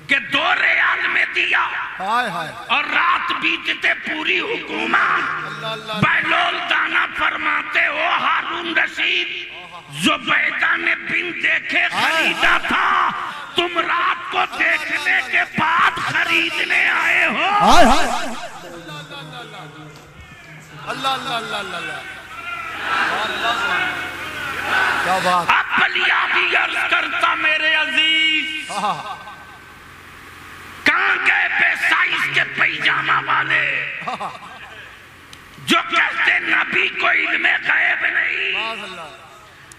कि 2 रियाल में दिया, हाय हाय। और रात बीतते पूरी हुकूमत। बहलोल दाना फरमाते, हो हारून रशीद, जुबैदा ने बिन देखे खरीदा था, तुम रात को देखने के बाद खरीदने आए हो। हाय हाय, अल्लाह अल्लाह अल्लाह अल्लाह, क्या बात। अब बलिया भी अर्ज करता, मेरे अजीज, कहां गए बेसाइज के पैजामा वाले जो कहते नबी को इल्मे गैब नहीं?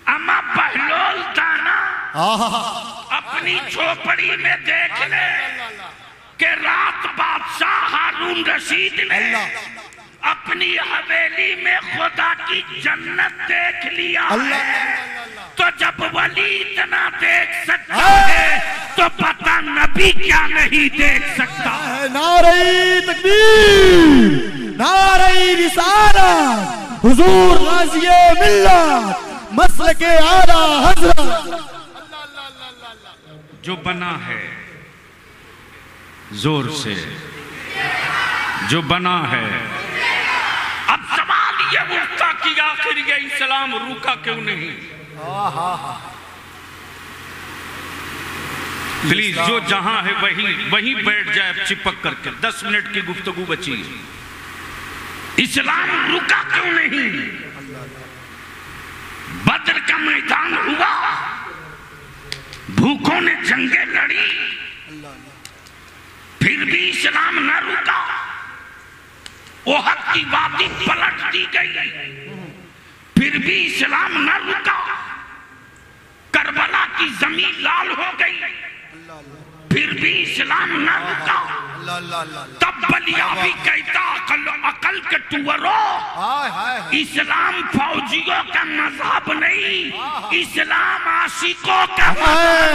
अम्मा बहलोल दाना अपनी झोपड़ी में देख ले कि रात बादशाह हारून रशीद ने अपनी हवेली में खुदा की जन्नत देख लिया है। तो जब वली इतना देख सकता है तो पता नबी क्या नहीं देख सकता। नारे तकबीर, नारे रिसालत, हुजूर गाज़िए मिल्लत, मसलके आला हज़रत। जो बना है जोर से, जो बना है। अब सवाल ये उठता कि आखिर ये इस्लाम रुका क्यों नहीं? प्लीज जो जहां है वहीं बैठ जाए चिपक करके। 10 मिनट की गुफ्तगू बची। इस्लाम रुका क्यों नहीं? बद्र का मैदान हुआ, भूखों ने जंगें लड़ी, फिर भी इस्लाम न रुका। ओहद की वादी पलट दी गई, फिर भी इस्लाम न रुका। करबला की जमीन लाल हो गई, फिर भी इस्लाम न रुका। तब बलिया भी कहता अकल के टुअरो, इस्लाम फौजियों का मजहब नहीं, इस्लाम आशिकों का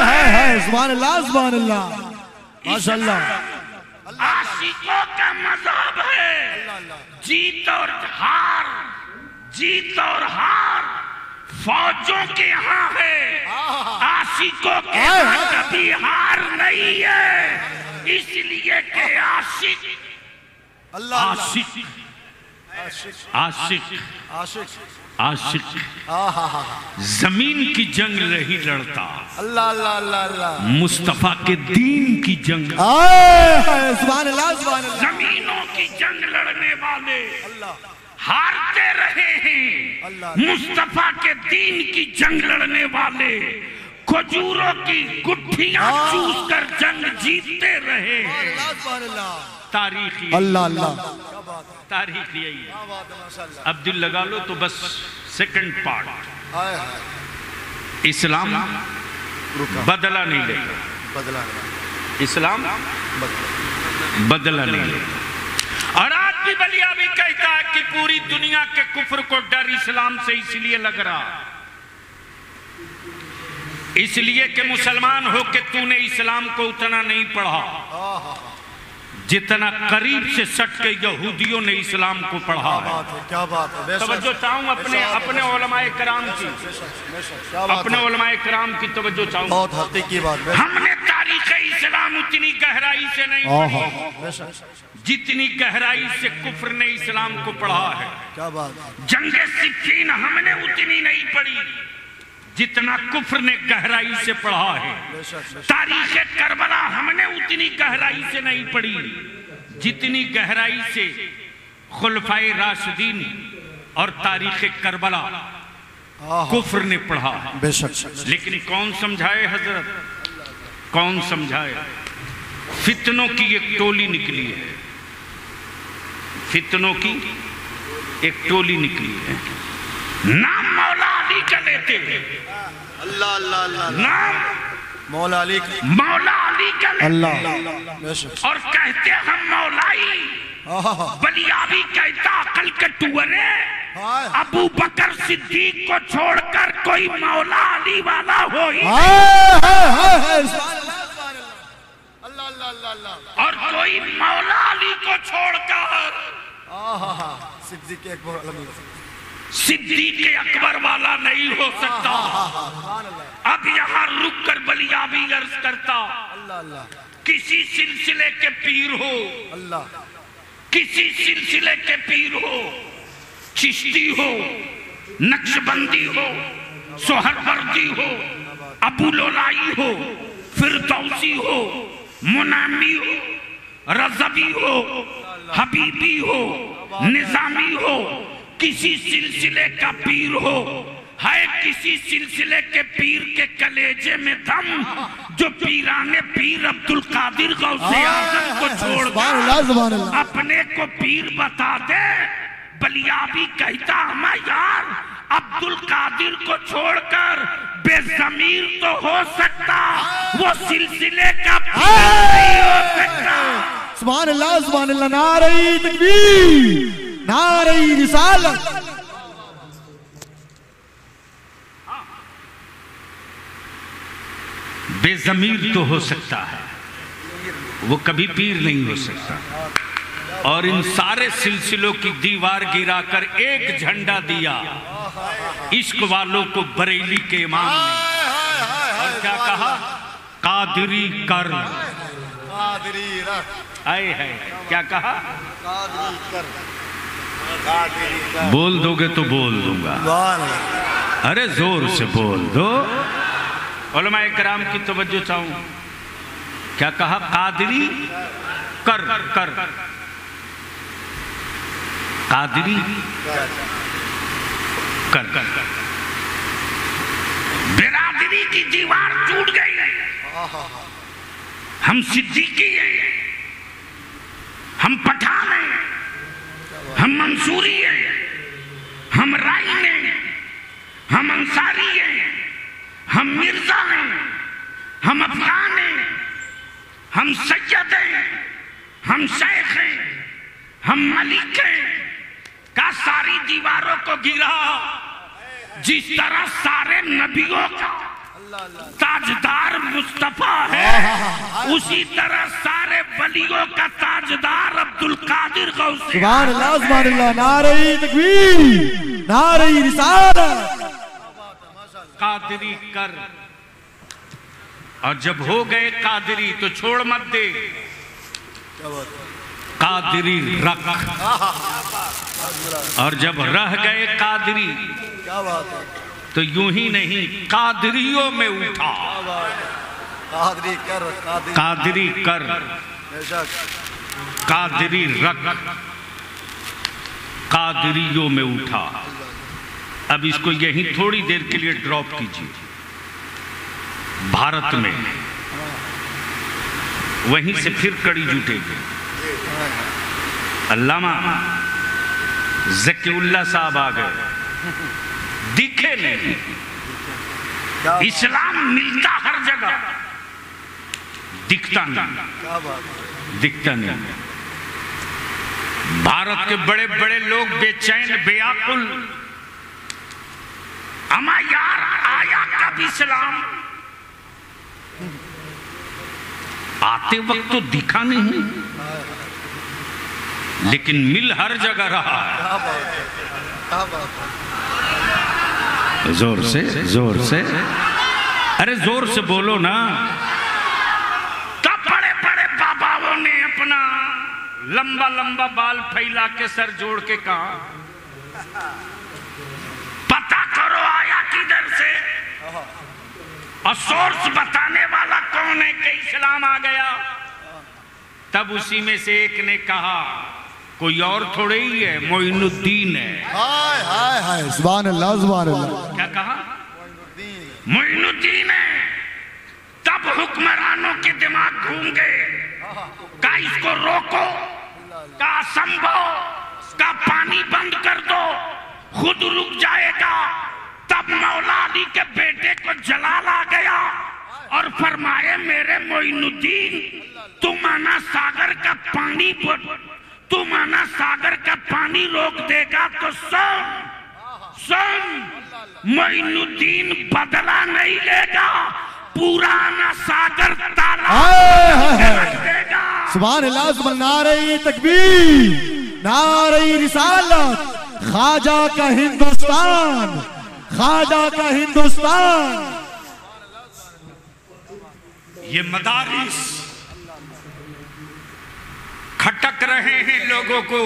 है। सुभान अल्लाह, सुभान अल्लाह, माशाअल्लाह। आशिकों का मजहब है। जीत और हार, जीत और हार फौजों के यहाँ है, आशिकों के यहाँ कभी हार नहीं है। इसलिए कि आशिक आशिक आशिक आशिक जमीन की जंग नहीं लड़ता, अल्लाह अल्लाह अल्लाह अल्लाह, मुस्तफा के दीन की जंग। सुभान अल्लाह, सुभान अल्लाह। जमीनों की जंग लड़ने वाले हारते रहे हैं, मुस्तफा के दीन की जंग लड़ने वाले खजूरों की गुठियां चूस कर जंग जीतते रहे। तारीख अल्लाह अल्लाह, तारीख यही है। अब दिल लगा लो तो बस सेकंड पार्ट, इस्लाम बदला नहीं लेगा, बदला इस्लाम बदला नहीं लेगा। और आज भी बलिया भी कहता है कि पूरी दुनिया के कुफ्र को डर इस्लाम से इसलिए लग रहा, इसलिए कि मुसलमान हो के तूने इस्लाम को उतना नहीं पढ़ा जितना करीब से सट के यहूदियों ने इस्लाम को पढ़ा है। क्या बात है। तवज्जो चाहूँ अपने उलमाए कराम की, अपने उलमाए कराम की तवज्जो चाहूँ। बहुत हकीकी बात। हमने तारीख इस्लाम उतनी गहराई से नहीं पढ़ी जितनी गहराई से कुफ्र ने इस्लाम को पढ़ा है। क्या बात। जंगे सिफ्फीन हमने उतनी नहीं पढ़ी जितना कुफ्र ने गहराई से पढ़ा है। तारीख करबला हमने उतनी गहराई से नहीं पढ़ी जितनी गहराई से खुलफाए राशिदीन और तारीख करबला कुफ्र ने पढ़ा। बेशक। लेकिन कौन समझाए हजरत, कौन समझाए? फितनों की एक टोली निकली है, फितनों की एक टोली निकली है। नाम मौला अली का लेते हैं, अल्लाह अल्लाह अल्लाह, नाम मौला अली का लेते अल्लाह, और कहते हम मौलाई। बलिया भी कहता अकल के टुअरे, अबू बकर सिद्दीक को छोड़कर कोई मौला अली वाला हो ही और कोई मौला अली को छोड़कर सिद्दीक अकबर वाला नहीं हो सकता। अब यहाँ रुक कर बलिया भी अर्ज करता, किसी सिलसिले के पीर हो, किसी सिलसिले के पीर हो, चिश्ती हो, नक्शबंदी हो, सोहरवर्दी हो, अबुलोलाई हो, फिरदौसी हो, मुनामी हो, रज़बी हो, हबीबी हो, निजामी हो, किसी सिलसिले का पीर हो, है किसी सिलसिले के पीर के कलेजे में दम, जो पीराने पीर अब्दुल कादिर गौसे आजम को छोड़कर अपने को पीर बता दे। बलिया भी कहता हम यार अब्दुल कादिर को छोड़कर बेज़मीर तो हो सकता, वो सिलसिले का पीर नहीं हो सकता। सुभान अल्लाह, सुभान अल्लाह। नारे तकबीर, नारे रिसालत। बेज़मीर तो हो सकता है, वो कभी पीर नहीं हो सकता। और इन सारे सिलसिलों की दीवार गिराकर एक झंडा दिया इश्क वालों को बरेली के इमाम ने। और क्या कहा? कादरी कर, कादरी रख, आए है। क्या कहा? कादरी कर, कादरी कर। बोल दोगे तो बोल दूंगा, अरे जोर से बोल दो। उलमाए कराम की तवज्जो चाहूं। क्या कहा? कादरी कर, कर, कादरी कर, कर। बिरादरी की दीवार टूट गई है। हम सिद्दीकी हैं, हम पठान हैं, हम मंसूरी हैं, हम राई हैं, हम अंसारी हैं, हम मिर्जा हैं, हम अफगान हैं, हम सैयद हैं, हम शेख हैं, हम मलिक हैं। का सारी दीवारों को गिरा। जिस तरह सारे नबियों का ताजदार मुस्तफा है, उसी तरह सारे वलियों का ताजदार अब्दुल कादिर गौसे। सुभान अल्लाह, सुभान अल्लाह। नारे तकबीर, नारे रिसालत। कादरी कर, और जब हो गए कादरी तो छोड़ मत दे। कादरी रख, और जब रह गए कादरी क्या बात है। तो यूं ही नहीं, कादरियों में उठा। कादरी कर, कादरी कर, बेशक। कादरी रख, कादरियों में उठा। अब इसको यहीं थोड़ी देर के लिए ड्रॉप कीजिए। भारत में वहीं से फिर कड़ी जुटेगी। अल्लामा ज़कीउल्लाह साहब आ गए, दिखे नहीं। इस्लाम मिलता हर जगह, दिखता नहीं, क्या बात है। दिखता नहीं। भारत के बड़े बड़े लोग बेचैन बेआकुल, अमा यार आया कब इस्लाम? आते वक्त तो दिखा नहीं, लेकिन मिल हर जगह रहा है। क्या बात है, क्या बात है। जोर से, जोर से, अरे जोर से बोलो ना। तब बड़े बड़े बाबाओं ने अपना लंबा लंबा बाल फैला के सर जोड़ के कहा, पता करो आया किधर से, और सोर्स बताने वाला कौन है कि इस्लाम आ गया। तब उसी में से एक ने कहा, कोई और थोड़े ही है, मोइनुद्दीन है। हाय हाय हाय, सुभान अल्लाह, सुभान अल्लाह। क्या कहा? मोइनुद्दीन है। तब हुक्मरानों के दिमाग घूम गए। का इसको रोको, का संभो, का पानी बंद कर दो, खुद रुक जाएगा। तब मौला अली के बेटे को जलाल आ गया और फरमाए, मेरे मोइनुद्दीन, तुम आना सागर का पानी, तुम आना सागर का पानी रोक देगा तो सुन सुन, मोइनुद्दीन बदला नहीं लेगा, पूरा आना सागर ताला रख देगा। सुभान अल्लाह, सुभान। नारे तकबीर, नारे रिसालत। ख्वाजा का हिंदुस्तान, ख्वाजा का हिंदुस्तान। ये मदारिस खटक रहे हैं लोगों को।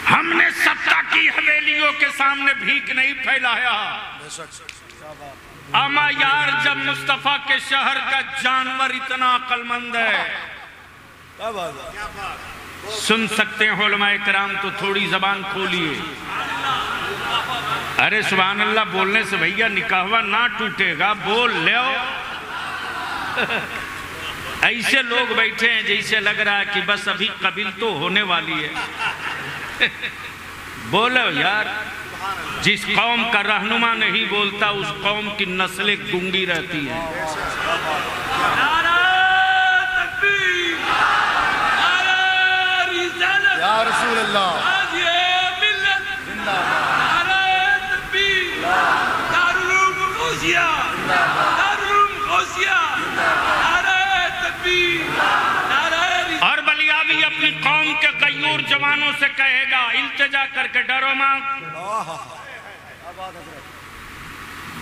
हमने सत्ता की हवेलियों के सामने भीख नहीं फैलाया। अमा यार, जब मुस्तफा के शहर का जानवर इतना अक्लमंद है, क्या बात है। सुन सकते हैं उलमाए किराम, तो थोड़ी जबान खोलिए। अरे सुभान अल्लाह बोलने से भैया निकाहवा ना टूटेगा, बोल लो। ऐसे लोग बैठे हैं जैसे लग रहा है कि बस अभी कबील तो होने वाली है। बोलो यार, जिस कौम का रहनुमा नहीं बोलता उस कौम की नस्लें गूंगी रहती हैं। या रसूल अल्लाह, और बलिया भी अपनी कौम के गयूर जवानों से कहेगा, इल्तिजा करके डरो मत।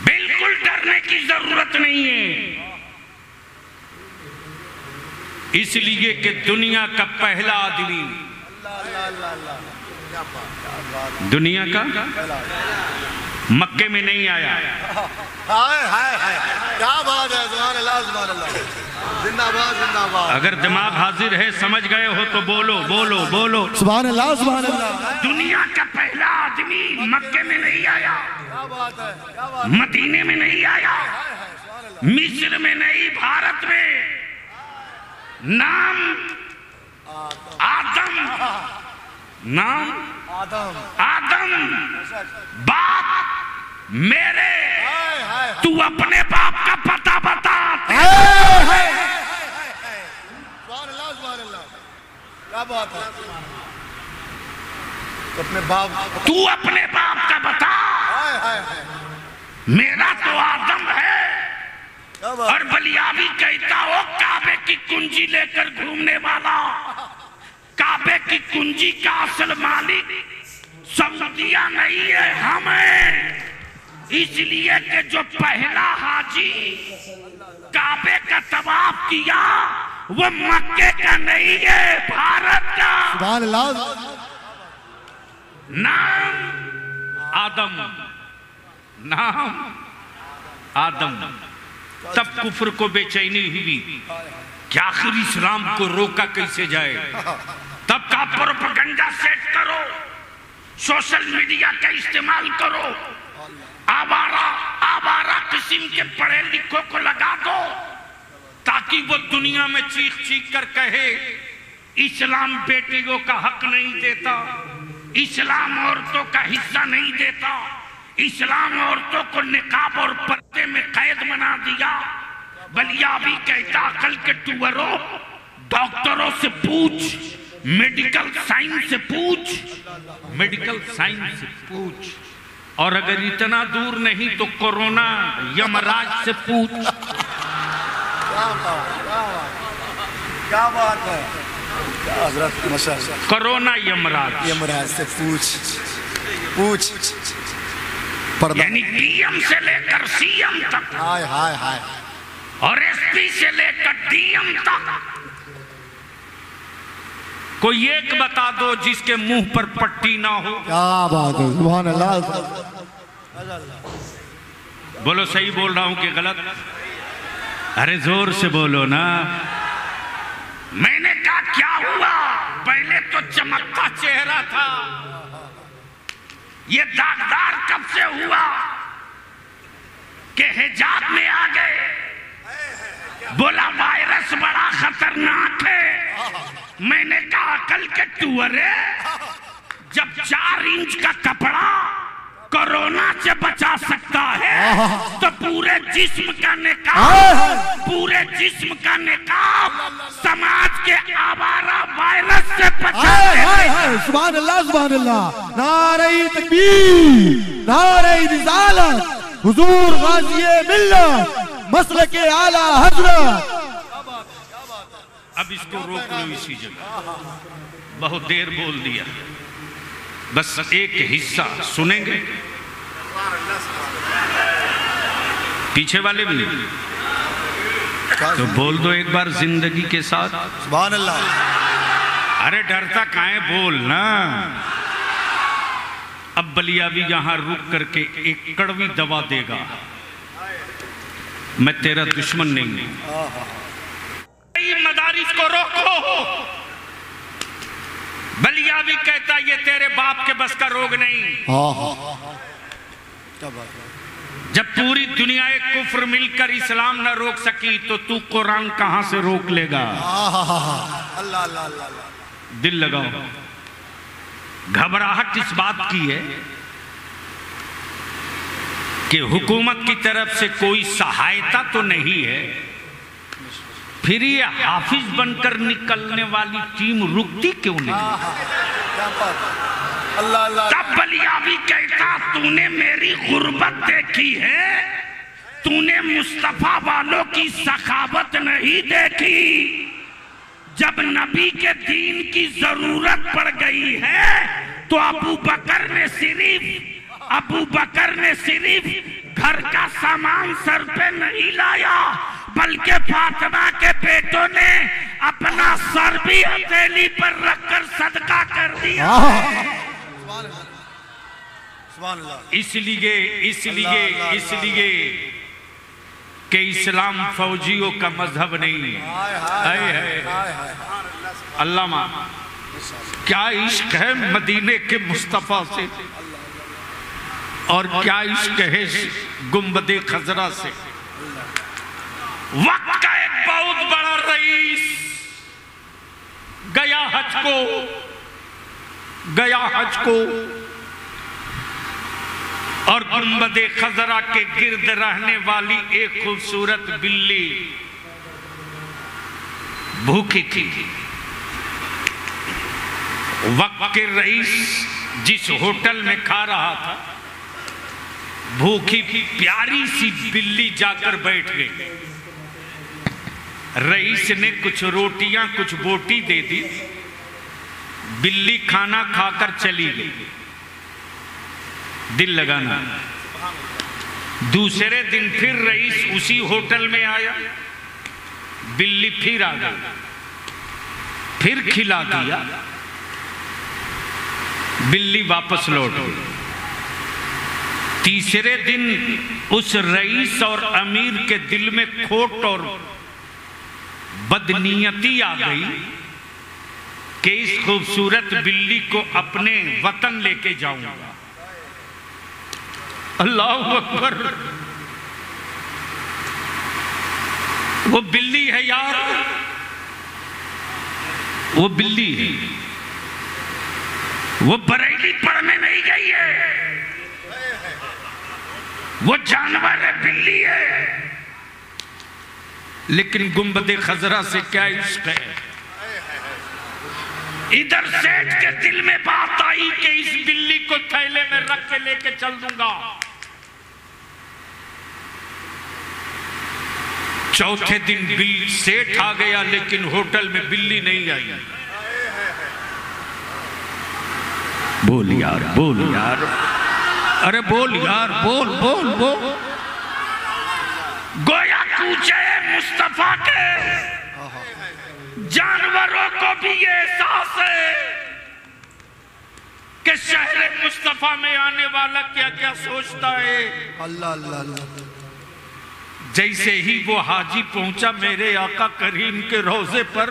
बिल्कुल डरने की जरूरत नहीं है, इसलिए कि दुनिया का पहला आदमी, दुनिया का मक्के में नहीं आया। हाय हाय हाय, क्या बात है। सुभान अल्लाह, सुभान अल्लाह। जिंदाबाद, जिंदाबाद। अगर दिमाग हाजिर है, समझ गए हो तो बोलो बोलो बोलो। सुभान अल्लाह, सुभान अल्लाह। दुनिया का पहला आदमी मक्के में नहीं आया। क्या बात है, क्या बात है। मदीने में नहीं आया, मिस्र में नहीं, भारत में। नाम आदम, नाम आदम, आदम। बाप मेरे, हाय हाय तू अपने बाप का पता बता। सुभान अल्लाह, सुभान अल्लाह, क्या बात है। अपने बाप, तू अपने बाप का बता। हाय हाय हाय, मेरा तो आदम है। क्या बात। और बलियाबी कहता हो काबे की कुंजी लेकर घूमने वाला, काबे की कुंजी का असल मालिक सऊदिया नहीं है, हम हैं। इसलिए कि जो पहला हाजी काबे का तवाफ किया वो मक्के का नहीं है, भारत का। सुभान अल्लाह। नाम आदम, नाम आदम। तब कुफर को बेचैनी हुई कि आखिर इस्लाम को रोका कैसे जाए। तब का प्रोपेगेंडा सेट करो, सोशल मीडिया का इस्तेमाल करो, आवारा आवारा किस्म के पढ़े लिखों को लगा दो, ताकि वो दुनिया में चीख चीख कर कहे इस्लाम बेटियों का हक नहीं देता, इस्लाम औरतों का हिस्सा नहीं देता, इस्लाम औरतों को निकाब और पर्दे में कैद बना दिया। बलियाबी कहता अकल के टूअरों, डॉक्टरों से पूछ, मेडिकल साइंस से पूछ, मेडिकल साइंस से पूछ, और अगर इतना दूर नहीं तो कोरोना यमराज से पूछ। क्या बात, क्या बात, क्या बात है। हजरत माशाअल्लाह, कोरोना यमराज, यमराज से पूछ, पूछ पर्दा। यानी पीएम से लेकर सीएम तक, हाय हाय हाय, और एसपी से लेकर डीएम तक, कोई एक बता दो जिसके मुंह पर पट्टी ना हो। क्या बात है, सुभान अल्लाह। बोलो सही बोल रहा हूं कि गलत? अरे जोर से बोलो ना। मैंने कहा क्या हुआ? पहले तो चमकता चेहरा था, ये दागदार कब से हुआ कि हिजाब में आ गए? बोला वायरस बड़ा खतरनाक है। मैंने कहा अकल के टूअरे, जब 4 इंच का कपड़ा कोरोना से बचा सकता है तो पूरे जिस्म का निकाब, पूरे जिस्म का निकाब समाज के आवारा वायरस से बचा है। सुभान अल्लाह, सुभान अल्लाह। नारे तकबीर, नारे रिसालत, हुजूर गाज़िए मिल्लत, मसलके आला हजरत। अब इसको रोक लो इसी जगह, बहुत देर बोल दिया, बस एक हिस्सा सुनेंगे। पीछे वाले भी तो बोल दो एक बार जिंदगी के साथ सुभान अल्लाह। अरे डरता काहे, बोल ना। अब बलियाबी यहां रुक करके एक कड़वी दवा देगा। मैं तेरा दुश्मन नहीं हूं। मदारिस को रोको। बलियाबी कहता ये तेरे बाप के बस का रोग नहीं। क्या बात है। जब पूरी दुनिया एक कुफ्र मिलकर इस्लाम न रोक सकी तो तू कुरान कहां से रोक लेगा? अल्लाह अल्लाह अल्लाह। दिल लगाओ। घबराहट इस बात की है कि हुकूमत की तरफ से कोई सहायता तो नहीं है, फिर ये हाफिज बनकर निकलने वाली टीम रुकती क्यों नहीं? क्या बात है। अल्लाह अल्लाह। तब बलियाबी कहता तूने मेरी गुर्बत देखी है, तूने मुस्तफा वालों की सखावत नहीं देखी। जब नबी के दीन की जरूरत पड़ गई है तो अबू बकर ने सिर्फ घर का सामान सर पे नहीं लाया, बल्कि फातिमा के बेटों ने अपना सर भी हथेली पर रखकर सदका कर दिया। इसलिए कि इस्लाम फौजियों का मजहब नहीं है। अल्लामा क्या इश्क है मदीने के मुस्तफा से। और क्या इश्क है गुंबदे खजरा से। वक्त का एक बहुत बड़ा रईस गया हज को और गुंबदे खजरा के गिर्द रहने वाली एक खूबसूरत बिल्ली भूखी थी। वक्त के रईस जिस होटल में खा रहा था, भूखी प्यारी सी बिल्ली जाकर बैठ गई। रईस ने कुछ रोटियां कुछ बोटी दे दी, बिल्ली खाना खाकर चली गई। दिल लगाना। दूसरे दिन फिर रईस उसी होटल में आया, बिल्ली फिर आ गई, फिर खिला दिया, बिल्ली वापस लौट गई। तीसरे दिन उस रईस और अमीर के दिल में खोट और बदनीयती आ गई कि इस खूबसूरत बिल्ली को अपने वतन लेके जाऊंगा। अल्लाह अकबर। वो बिल्ली है यार, वो बिल्ली है, वो बरेली पढ़ने नहीं गई है, वो जानवर है, बिल्ली है। लेकिन गुंबदे खजरा से क्या इश्क है। इधर सेठ के दिल में बात आई कि इस बिल्ली को थैले में रख के लेके चल दूंगा। चौथे दिन बिल्ली सेठ आ गया, लेकिन होटल में बिल्ली नहीं आई। बोल यार, बोल यार, अरे बोल यार, बोल बोल बोल। गोया कूचे मुस्तफा के जानवरों को भी ये एहसास है कि शहर मुस्तफा में आने वाला क्या क्या सोचता है। अल्लाह अल्लाह अल्लाह। जैसे ही वो हाजी पहुंचा मेरे आका करीम के रोजे पर,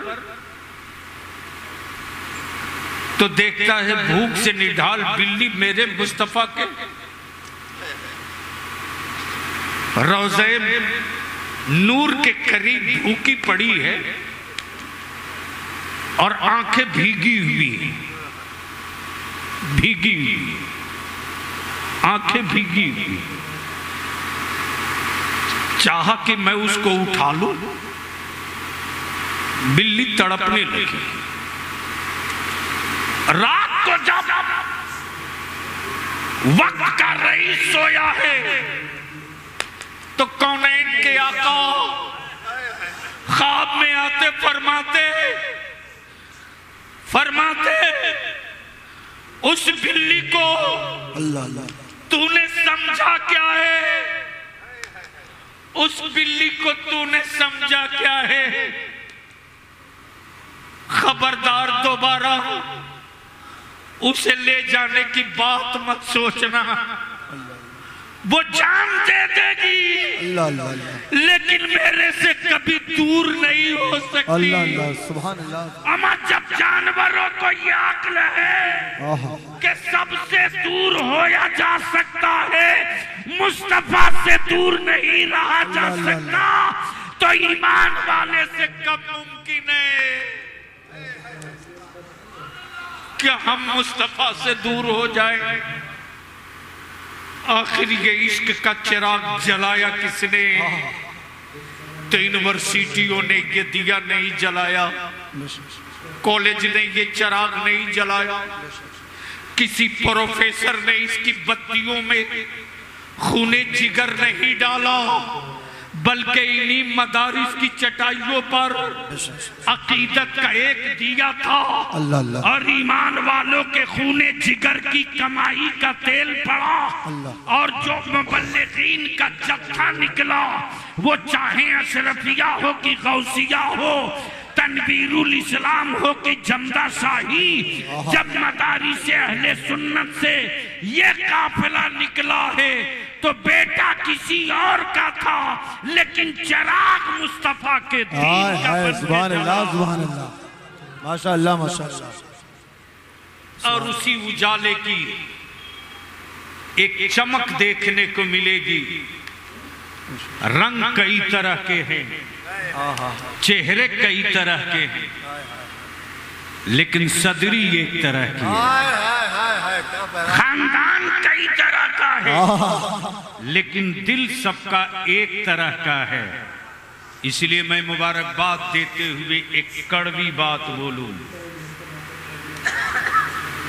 तो देखता है भूख से निढाल बिल्ली मेरे मुस्तफा के रोजे नूर के करीब भूखी पड़ी है और आंखें भीगी हुई, भीगी हुई, आंखें भीगी हुई। चाहा कि मैं उसको उठा लूं, बिल्ली तड़पने लगी। रात को जब वक्त का रईस सोया है, तो कौनैन के आका ख्वाब में आते फरमाते उस बिल्ली को अल्लाह अल्लाह तूने समझा क्या है, उस बिल्ली को तूने समझा क्या है। खबरदार दोबारा उसे ले जाने की बात मत सोचना, वो जान दे देगी, अल्लाह अल्लाह, लेकिन मेरे से कभी दूर नहीं हो सकती। अल्लाह अल्लाह, सुभान अल्लाह। अमा जब जानवरों को ये अक्ल है कि सबसे दूर होया जा सकता है, मुस्तफा से दूर नहीं रहा जा सकता, तो ईमान वाले से कब मुमकिन है कि हम मुस्तफा से दूर हो जाए। आखिर ये इश्क का चिराग जलाया किसने? तो यूनिवर्सिटियों ने ये दिया नहीं जलाया, कॉलेज ने ये चिराग नहीं जलाया, किसी प्रोफेसर ने इसकी बत्तियों में खूने जिगर नहीं डाला, बल्कि इन्हीं मदारिस की चटाइयों पर अकीदत का एक दिया था। अल्लाह अल्लाह। और ईमान वालों के खूने जिगर की कमाई का तेल पड़ा, और जो मुबल्लिगीन का जत्था निकला, वो चाहे अशरफिया हो कि गौसिया हो, तनवीरुल इस्लाम हो कि जमदा शाही, जब मदारी से अहले सुन्नत से ये काफिला निकला है, तो बेटा किसी और का था, लेकिन चिराग मुस्तफा के दीन का बनने सुभान अल्लाह, लगा। सुभान अल्लाह, माशाअल्लाह माशाअल्लाह। और उसी उजाले की एक चमक देखने को मिलेगी। रंग कई तरह के हैं, चेहरे कई तरह के हैं, लेकिन सदरी एक तरह की है। खानदान कई तरह का है, लेकिन दिल सबका एक तरह का है। इसलिए मैं मुबारकबाद देते हुए एक कड़वी बात बोलूं।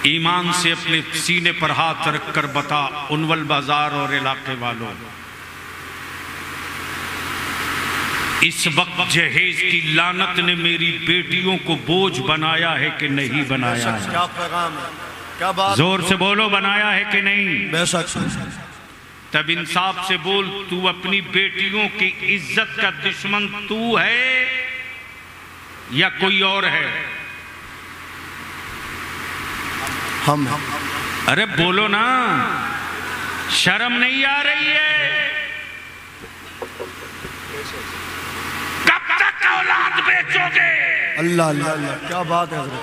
ईमान से अपने सीने पर हाथ रखकर बता उनवल बाजार और इलाके वालों, इस वक्त जहेज की लानत ने मेरी बेटियों को बोझ बनाया है कि नहीं बनाया है? क्या पैगाम है, क्या बात। जोर से बोलो, बनाया है कि नहीं? बेशक। तब इंसाफ से बोल, तू अपनी बेटियों की इज्जत का दुश्मन तू है या कोई और है? हम। अरे बोलो ना, शर्म नहीं आ रही है? कब तक औलाद बेचोगे? अल्लाह अल्लाह अल्लाह, क्या बात है हजरत।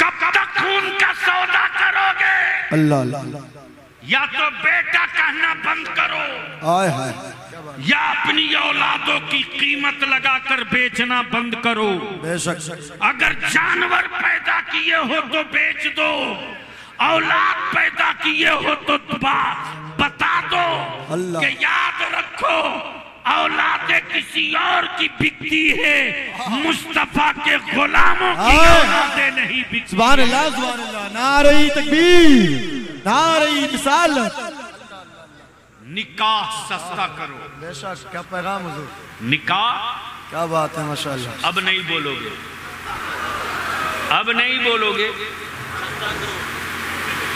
कब तक खून का सौदा करोगे? अल्लाह अल्लाह। या तो बेटा कहना बंद करो, आय हाय, या अपनी औलादों की कीमत लगाकर बेचना बंद करो। बेशक। अगर जानवर पैदा किए हो तो बेच दो, औलाद पैदा किए हो तो बता दो अल्लाह। कि याद रखो औलादे किसी और की बिकती है, मुस्तफा के गुलामों की औलादे नहीं बिकती। सुभान अल्लाह, सुभान अल्लाह। नारे तकबीर, नारे रिसालत। निकाह सस्ता करो। बेशक, क्या पैगाम हुजूर। निकाह, क्या बात है माशाअल्लाह। अब नहीं बोलोगे, अब नहीं बोलोगे।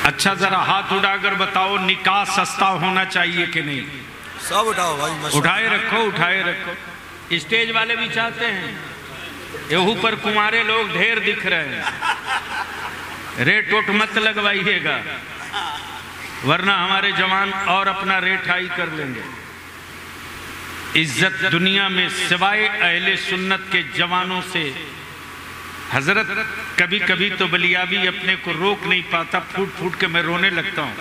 अच्छा जरा हाथ उठाकर बताओ, निकाह सस्ता होना चाहिए कि नहीं? सब उठाओ भाई, माशाअल्लाह। उठाए रखो, उठाए रखो। स्टेज वाले भी चाहते हैं, ये ऊपर कुमारे लोग ढेर दिख रहे हैं, रेट वोट मत लगवाइएगा, वरना हमारे जवान और अपना रेट हाई कर लेंगे। इज्जत दुनिया में सिवाय अहले सुन्नत के जवानों से हजरत कभी कभी तो बलियाबी अपने को रोक नहीं पाता, फूट फूट के मैं रोने लगता हूँ।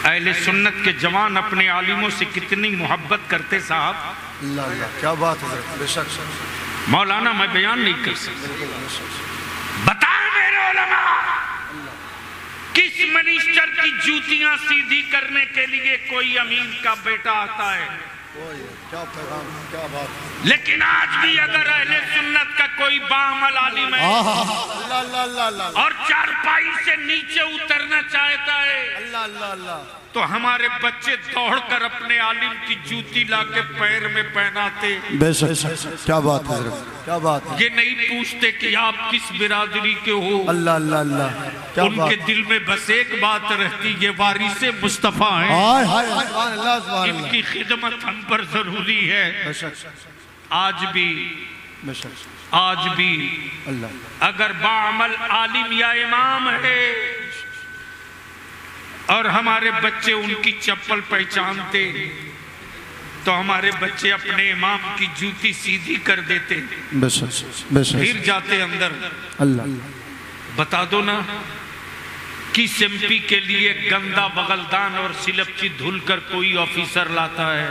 अहले सुन्नत के जवान अपने आलिमों से कितनी मोहब्बत करते साहब। अल्लाह अल्लाह, क्या बात है। बेशक मौलाना, मैं बयान नहीं कर सकता। बता मेरे उलमा, किस मिनिस्टर की जूतियां सीधी करने के लिए कोई अमीर का बेटा आता है? क्या पैगाम, क्या बात है। लेकिन आज भी अगर अहले सुन्नत का कोई बाअमल आलिम है अल्लाह अल्लाह अल्लाह अल्लाह, और चारपाई से नीचे उतरना चाहता है, अल्लाह अल्लाह अल्लाह, तो हमारे बच्चे दौड़कर अपने आलिम की जूती लाके पैर में पहनाते। बेशक, क्या बात है हजरत, क्या बात है। ये नहीं पूछते कि आप किस बिरादरी के हो। अल्लाह अल्लाह अल्लाह, क्या बात। उनके दिल में बस एक बात रहती, ये वारिसे मुस्तफा हैं, हाय हाय, सुभान अल्लाह सुभान अल्लाह। इनकी खिदमत हम पर जरूरी है। बेशक आज भी, बेशक, आज भी अल्लाह। अगर बाअमल आलिम या इमाम है और हमारे बच्चे उनकी चप्पल पहचानते, तो हमारे बच्चे अपने इमाम की जूती सीधी कर देते, बेशक बेशक, फिर जाते अंदर। अल्लाह। बता दो ना, किस एमपी के लिए गंदा बगलदान और सिलपची धुल कर कोई ऑफिसर लाता है?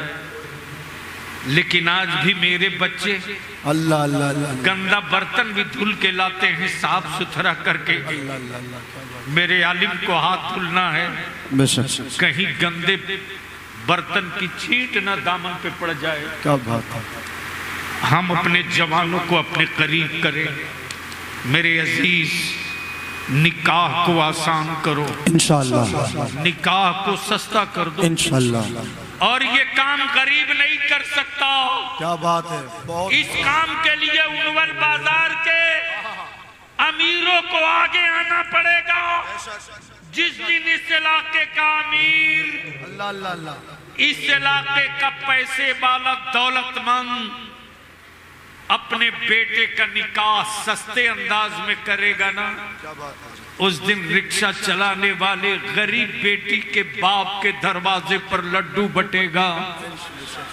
लेकिन आज भी मेरे बच्चे अल्लाह अल्लाह अल्लाह, गंदा बर्तन भी धुल के लाते हैं, साफ सुथरा करके। मेरे आलिम को हाथ धुलना है, बेशक, कहीं गंदे बर्तन की छींट ना दामन पे पड़ जाए। क्या बात है। हम अपने जवानों को अपने करीब करें। मेरे अजीज, निकाह को आसान करो, इंशाअल्लाह, निकाह को सस्ता कर दो, इंशाअल्लाह। और ये काम गरीब नहीं कर सकता। क्या बात है। बहुत इस काम के लिए उनवल बाजार के अमीरों को आगे आना पड़ेगा। जिस दिन इस इलाके का अमीर, अल्लाह अल्लाह अल्लाह, इस इलाके का पैसे वाला दौलतमंद अपने बेटे का निकाह सस्ते अंदाज में करेगा ना, क्या बात है। उस दिन रिक्शा चलाने वाले गरीब बेटी के बाप के दरवाजे पर लड्डू बटेगा,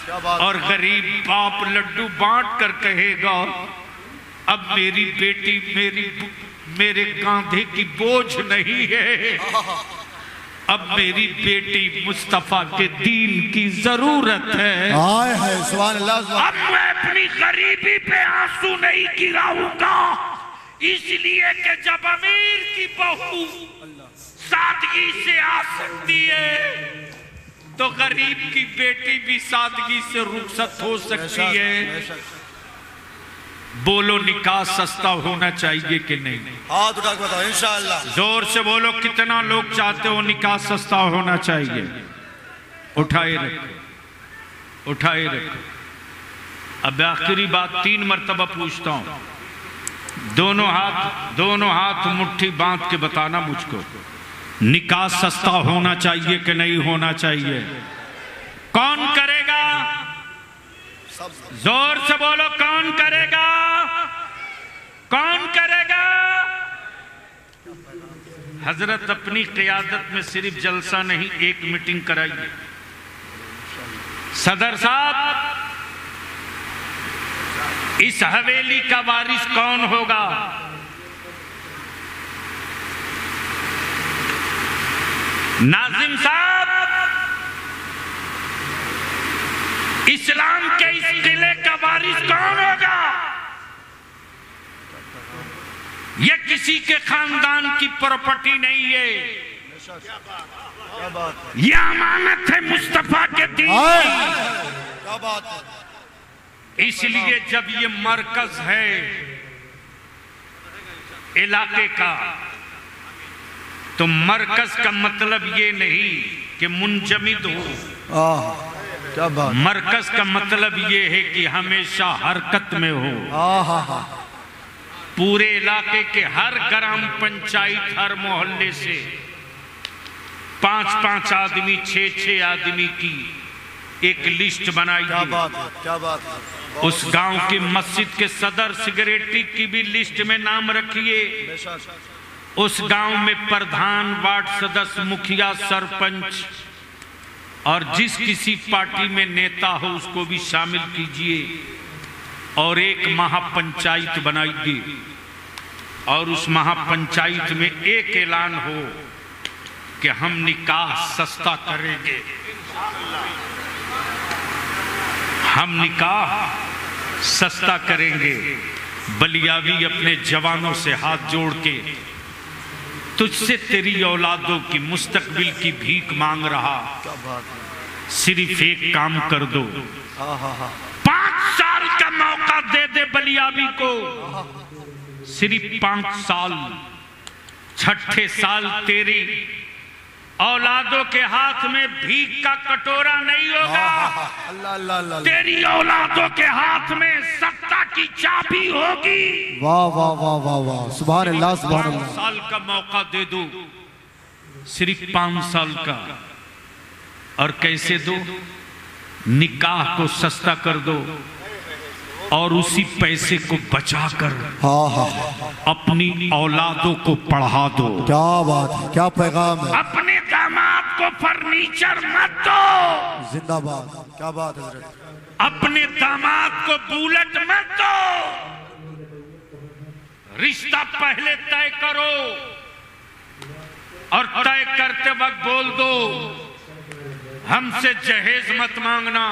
क्या बात। और गरीब बाप लड्डू बांट कर कहेगा, अब मेरी बेटी मेरे कांधे की बोझ नहीं है, अब मेरी बेटी मुस्तफा के दीन की जरूरत है। आए है सुभान अल्लाह। अब मैं अपनी गरीबी पे आंसू नहीं गिराऊंगा, इसलिए कि जब अमीर की बहू सादगी से आ सकती है तो गरीब की बेटी भी सादगी से रुखसत हो सकती है। बोलो निकाह सस्ता होना चाहिए कि नहीं? हाथ उठा के बताओ इंशाअल्लाह। जोर से बोलो, कितना लोग चाहते हो निकाह सस्ता होना चाहिए? उठाए रखो, उठाए रखो। अब आखिरी बात 3 मरतबा पूछता हूं, दोनों हाथ मुट्ठी बांध के बताना मुझको, निकाह सस्ता होना चाहिए कि नहीं होना चाहिए? कौन करेगा? जोर से बोलो, कौन करेगा? कौन करेगा? हजरत अपनी क़ियादत में सिर्फ जलसा नहीं, एक मीटिंग कराइए। सदर साहब, इस हवेली का वारिस कौन होगा? नाजिम साहब, इस्लाम के इस किले का वारिस कौन होगा? ये किसी के खानदान की प्रॉपर्टी नहीं है, ये अमानत है मुस्तफा के दीन की। क्या बात है। इसलिए जब ये मरकज है इलाके का, तो मरकज का मतलब ये नहीं कि मुंजमिद हो। क्या बात। मरकज का मतलब ये है कि हमेशा हरकत में हो। पूरे इलाके के हर ग्राम पंचायत, हर मोहल्ले से 5-5 आदमी, 6-6 आदमी की एक लिस्ट बनाई। क्या बात है, क्या बात है। उस गांव की मस्जिद के सदर सेक्रेटरी की भी लिस्ट में नाम रखिए। उस गांव में प्रधान, वार्ड सदस्य, मुखिया, सरपंच और जिस किसी पार्टी में नेता हो उसको भी शामिल कीजिए और एक महापंचायत बनाइए। और उस महापंचायत में एक ऐलान हो कि हम निकाह सस्ता करेंगे, हम निकाह सस्ता करेंगे। बलियावी अपने जवानों से हाथ जोड़ के तुझसे तेरी औलादों की मुस्तकबिल की भीख मांग रहा, सिर्फ एक काम कर दो, 5 साल का मौका दे दे बलियावी को, सिर्फ 5 साल। 6ठे साल तेरी औलादों के हाथ में भीख का कटोरा नहीं होगा, अल्लाह अल्लाह अल्लाह। तेरी औलादों के हाथ में सत्ता की चाबी होगी। वाह वाह वाह वाह वाह, सुभान अल्लाह सुभान 5 अल्लाह। साल का मौका दे दो, सिर्फ 5 साल का। और कैसे दो? निकाह को सस्ता कर दो और उसी पैसे को बचाकर अपनी औलादों को पढ़ा दो। क्या बात है, क्या पैगाम है। अपने दामाद को फर्नीचर मत दो, जिंदाबाद। क्या बात है हजरत। अपने दामाद को बुलेट मत दो। रिश्ता पहले तय करो और तय करते वक्त बोल दो, हमसे जहेज मत मांगना।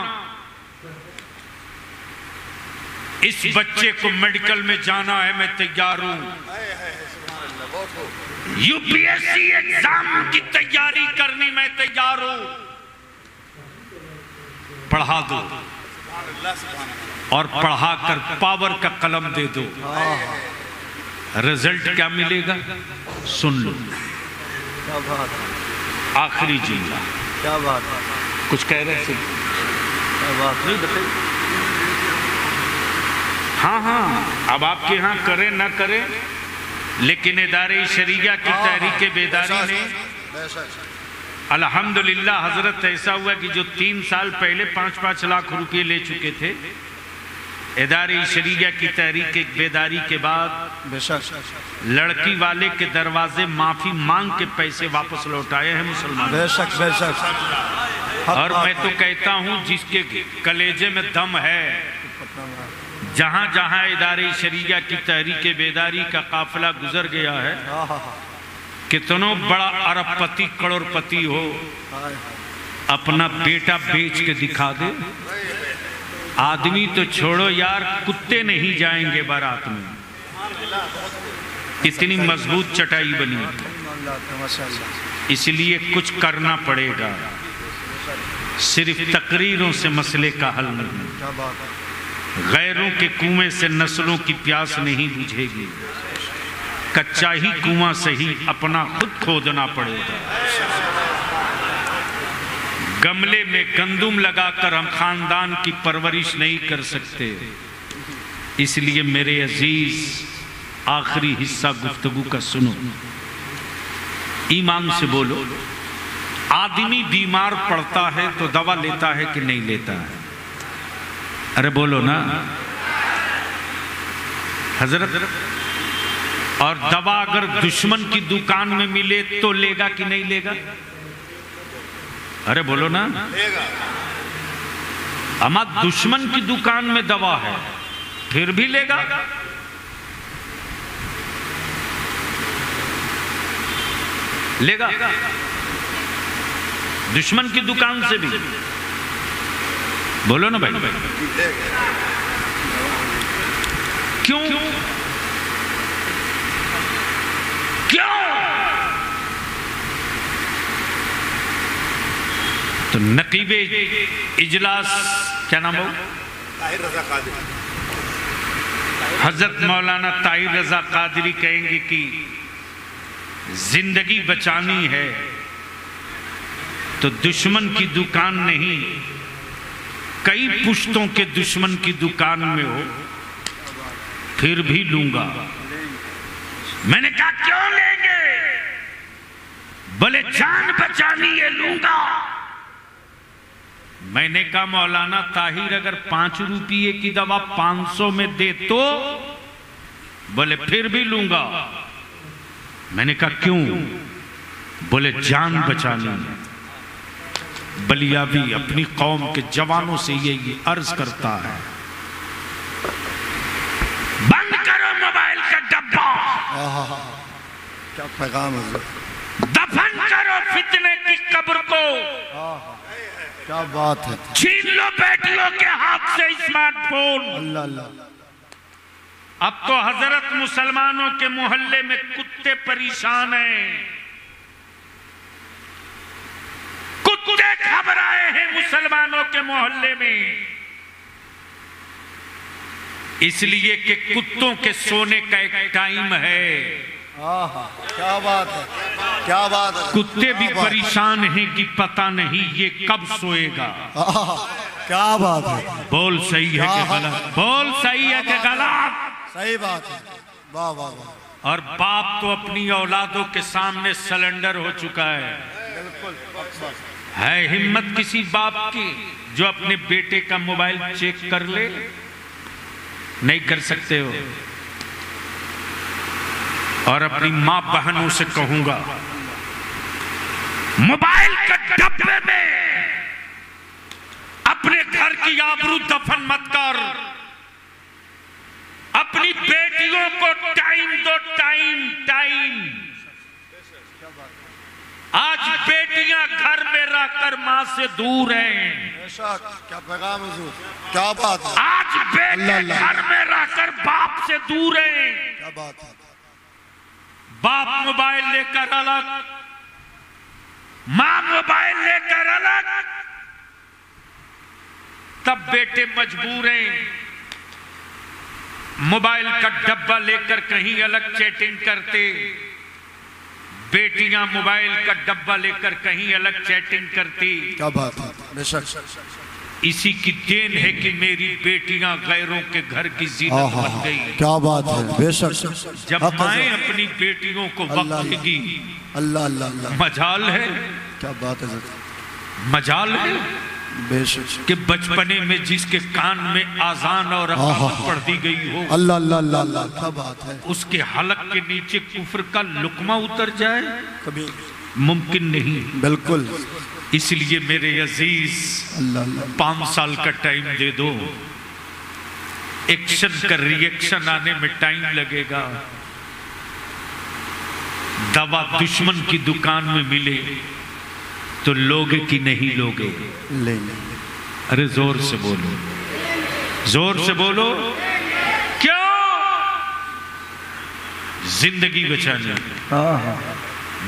इस बच्चे को मेडिकल में जाना है, मैं तैयार हूं। यूपीएससी एग्जाम की तैयारी करनी, मैं तैयार हूं। पढ़ा दो और पढ़ाकर पावर का कलम दे दो। रिजल्ट क्या मिलेगा सुन लो। क्या बात है, आखिरी जिला। क्या बात है। कुछ कह रहे थे? क्या बात नहीं बताइए। हाँ, अब आपके यहाँ करें ना करें, लेकिन इदारे शरिया की तहरीक बेदारी ने अल्हम्दुलिल्लाह हजरत ऐसा हुआ कि जो 3 साल पहले 5-5 लाख रुपए ले चुके थे, इदारे शरिया की तहरीक बेदारी के बाद लड़की वाले के दरवाजे माफी मांग के पैसे वापस लौटाए हैं मुसलमान। बेशक बेशक। और मैं तो कहता हूं जिसके कलेजे में दम है, जहां जहां इदारे शरिया की तहरीक बेदारी का काफिला गुजर गया है, कितनो बड़ा अरबपति करोड़पति हो, अपना बेटा बेच के दिखा दे। आदमी तो छोड़ो यार, कुत्ते नहीं जाएंगे बारात में, इतनी मजबूत चटाई बनी। इसलिए कुछ करना पड़ेगा, सिर्फ तकरीरों से मसले का हल नहीं। गैरों के कुएं से नस्लों की प्यास नहीं बुझेगी, कच्चा ही कुआं सही अपना खुद खोदना पड़ेगा। गमले में गंदुम लगाकर हम खानदान की परवरिश नहीं कर सकते। इसलिए मेरे अजीज, आखिरी हिस्सा गुफ्तगू का सुनो, ईमान से बोलो। आदमी बीमार पड़ता है तो दवा लेता है कि नहीं लेता है? अरे बोलो ना हजरत। और दवा अगर दुश्मन की दुकान में मिले तो लेगा कि नहीं लेगा? अरे बोलो ना। अमा दुश्मन की दुकान में दवा है फिर भी लेगा? लेगा। दुश्मन की दुकान से भी, बोलो ना भाई। क्यों? क्यों? तो नकीबे इजलास, क्या नाम हो? हजरत मौलाना ताहिर रजा कादरी कहेंगे कि जिंदगी बचानी है तो दुश्मन की दुकान नहीं, कई पुश्तों के दुश्मन की दुकान में हो फिर भी लूंगा। मैंने कहा क्यों लेंगे? बोले जान बचानी है, लूंगा। मैंने कहा मौलाना ताहिर अगर 5 रुपये की दवा 500 में दे तो? बोले फिर भी लूंगा। मैंने कहा क्यों? बोले जान बचानी है। बलियावी अपनी कौम के जवानों से ये अर्ज करता है, बंद करो मोबाइल का डब्बा, क्या पैगाम है। दफन करो फितने की कब्र को, क्या बात है। छीन लो बेटियों के हाथ से स्मार्टफोन। अल्लाह अल्लाह। अब तो हजरत मुसलमानों के मोहल्ले में कुत्ते परेशान हैं, कुत्ते घबराए हैं मुसलमानों के मोहल्ले में, इसलिए कि कुत्तों के सोने का एक टाइम है। क्या बात है, क्या बात है। कुत्ते भी परेशान हैं कि पता नहीं ये कब सोएगा। क्या बात है। बोल सही है कि गलत? बोल सही है कि गलत? सही बात है। वाह वाह वाह। और बाप तो अपनी औलादों के सामने सिलेंडर हो चुका है। है हिम्मत किसी बाप की जो अपने बेटे का मोबाइल चेक कर ले? नहीं कर सकते हो। और अपनी मां बहनों से कहूंगा, मोबाइल के डब्बे में अपने घर की आबरू दफन मत कर। अपनी बेटियों को टाइम दो, टाइम टाइम। आज बेटियां घर में रहकर मां से दूर हैं। क्या पैगाम हुजूर, क्या बात है। आज बेटे घर में रहकर बाप से दूर हैं। क्या बात है। बाप मोबाइल लेकर अलग, मां मोबाइल लेकर अलग, तब बेटे मजबूर हैं मोबाइल का डब्बा लेकर कहीं अलग चैटिंग करते, बेटियां मोबाइल का डब्बा लेकर कहीं अलग चैटिंग करती। क्या बात है। बेशक इसी की देन है कि मेरी बेटियां गैरों के घर की जीनत बन गई। क्या बात है। बेशक जब माएं अपनी बेटियों को वक्त देगी, अल्लाह अल्लाह अल्लाह, मजाल है। क्या बात है। मजाल है बेशक कि बचपने में जिसके कान में आजान और अकामत पढ़ दी गई हो, अल्लाह अल्लाह अल्लाह अल्लाह, क्या बात है। उसके हलक के नीचे कुफ्र का लुकमा उतर जाए? कभी मुमकिन नहीं। बिल्कुल। इसलिए मेरे अजीज, अल्लाह अल्लाह, 5 साल का टाइम दे दो। एक्शन का रिएक्शन आने में टाइम लगेगा। दवा दुश्मन की दुकान में मिले तो लोगे कि नहीं लोगे? लेंगे। अरे जोर से बोलो, जोर से बोलो। क्यों? जिंदगी बचाने।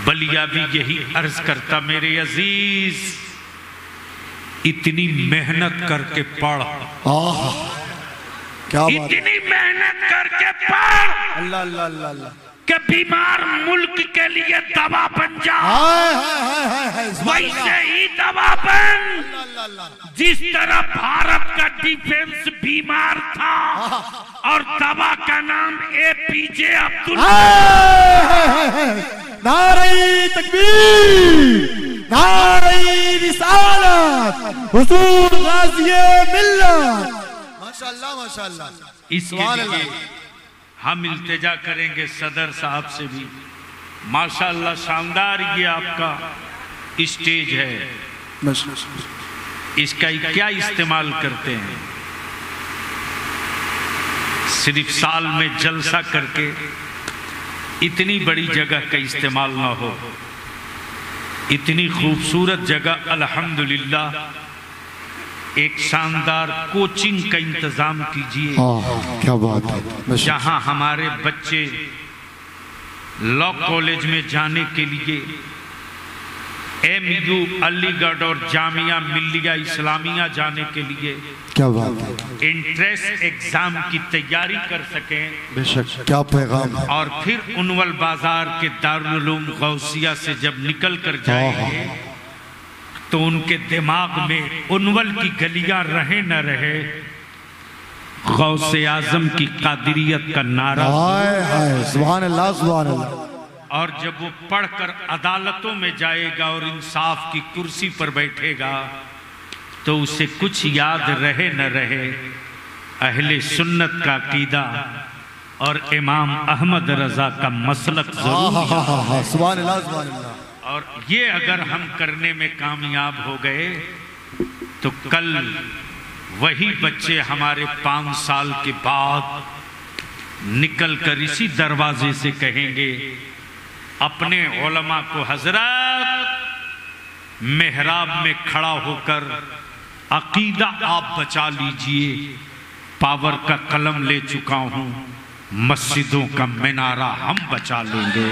बलिया भी यही अर्ज करता, मेरे अजीज इतनी मेहनत करके पढ़, क्या बात, इतनी मेहनत करके पढ़ अल्लाह अल्लाह अल्लाह अल्लाह, कि बीमार मुल्क के लिए दवा बन जा। वैसे ही दवा बन जिस तरह भारत का डिफेंस बीमार था और दवा का नाम APJ अब्दुल। नारे तकबीर, नारे रिसालत, हुजूर गाज़िए मिल्लत। माशाअल्लाह माशाअल्लाह। इसके लिए हम इल्तिजा करेंगे सदर साहब से भी। माशाअल्लाह शानदार ये आपका स्टेज है, इसका क्या इस्तेमाल करते हैं? सिर्फ साल में जलसा करके इतनी बड़ी जगह का इस्तेमाल ना हो। इतनी खूबसूरत जगह अल्हम्दुलिल्लाह, एक शानदार कोचिंग का इंतजाम कीजिए। क्या बात है। जहां हमारे बच्चे लॉ कॉलेज में जाने के लिए MU अलीगढ़ और जामिया मिल्लिया इस्लामिया जाने के लिए क्या बात है। एंट्रेंस एग्जाम की तैयारी कर सकें। बेशक, क्या पैगाम है। और फिर उनवल बाजार के दारुल उलूम गौसिया से जब निकल कर जाएंगे तो उनके दिमाग में उनवल की गलियां रहे न रहे, गौसे आजम की कादिरियत का नारा। सुभान अल्लाह सुभान अल्लाह। और जब वो पढ़कर अदालतों में जाएगा और इंसाफ की कुर्सी पर बैठेगा तो उसे कुछ याद रहे न रहे, अहले सुन्नत का अकीदा और इमाम अहमद रजा का मसलक जरूर। सुभान अल्लाह सुभान अल्लाह। और ये अगर हम करने में कामयाब हो गए तो कल वही बच्चे हमारे 5 साल के बाद निकल कर इसी दरवाजे से कहेंगे अपने उलमा को, हजरत मेहराब में खड़ा होकर अकीदा आप बचा लीजिए, पावर का कलम ले चुका हूं, मस्जिदों का मीनारा हम बचा लेंगे।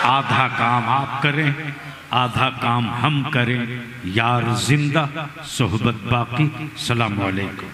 आधा काम आप करें, आधा काम हम करें। यार जिंदा, सोहबत बाकी। सलाम अलैकुम।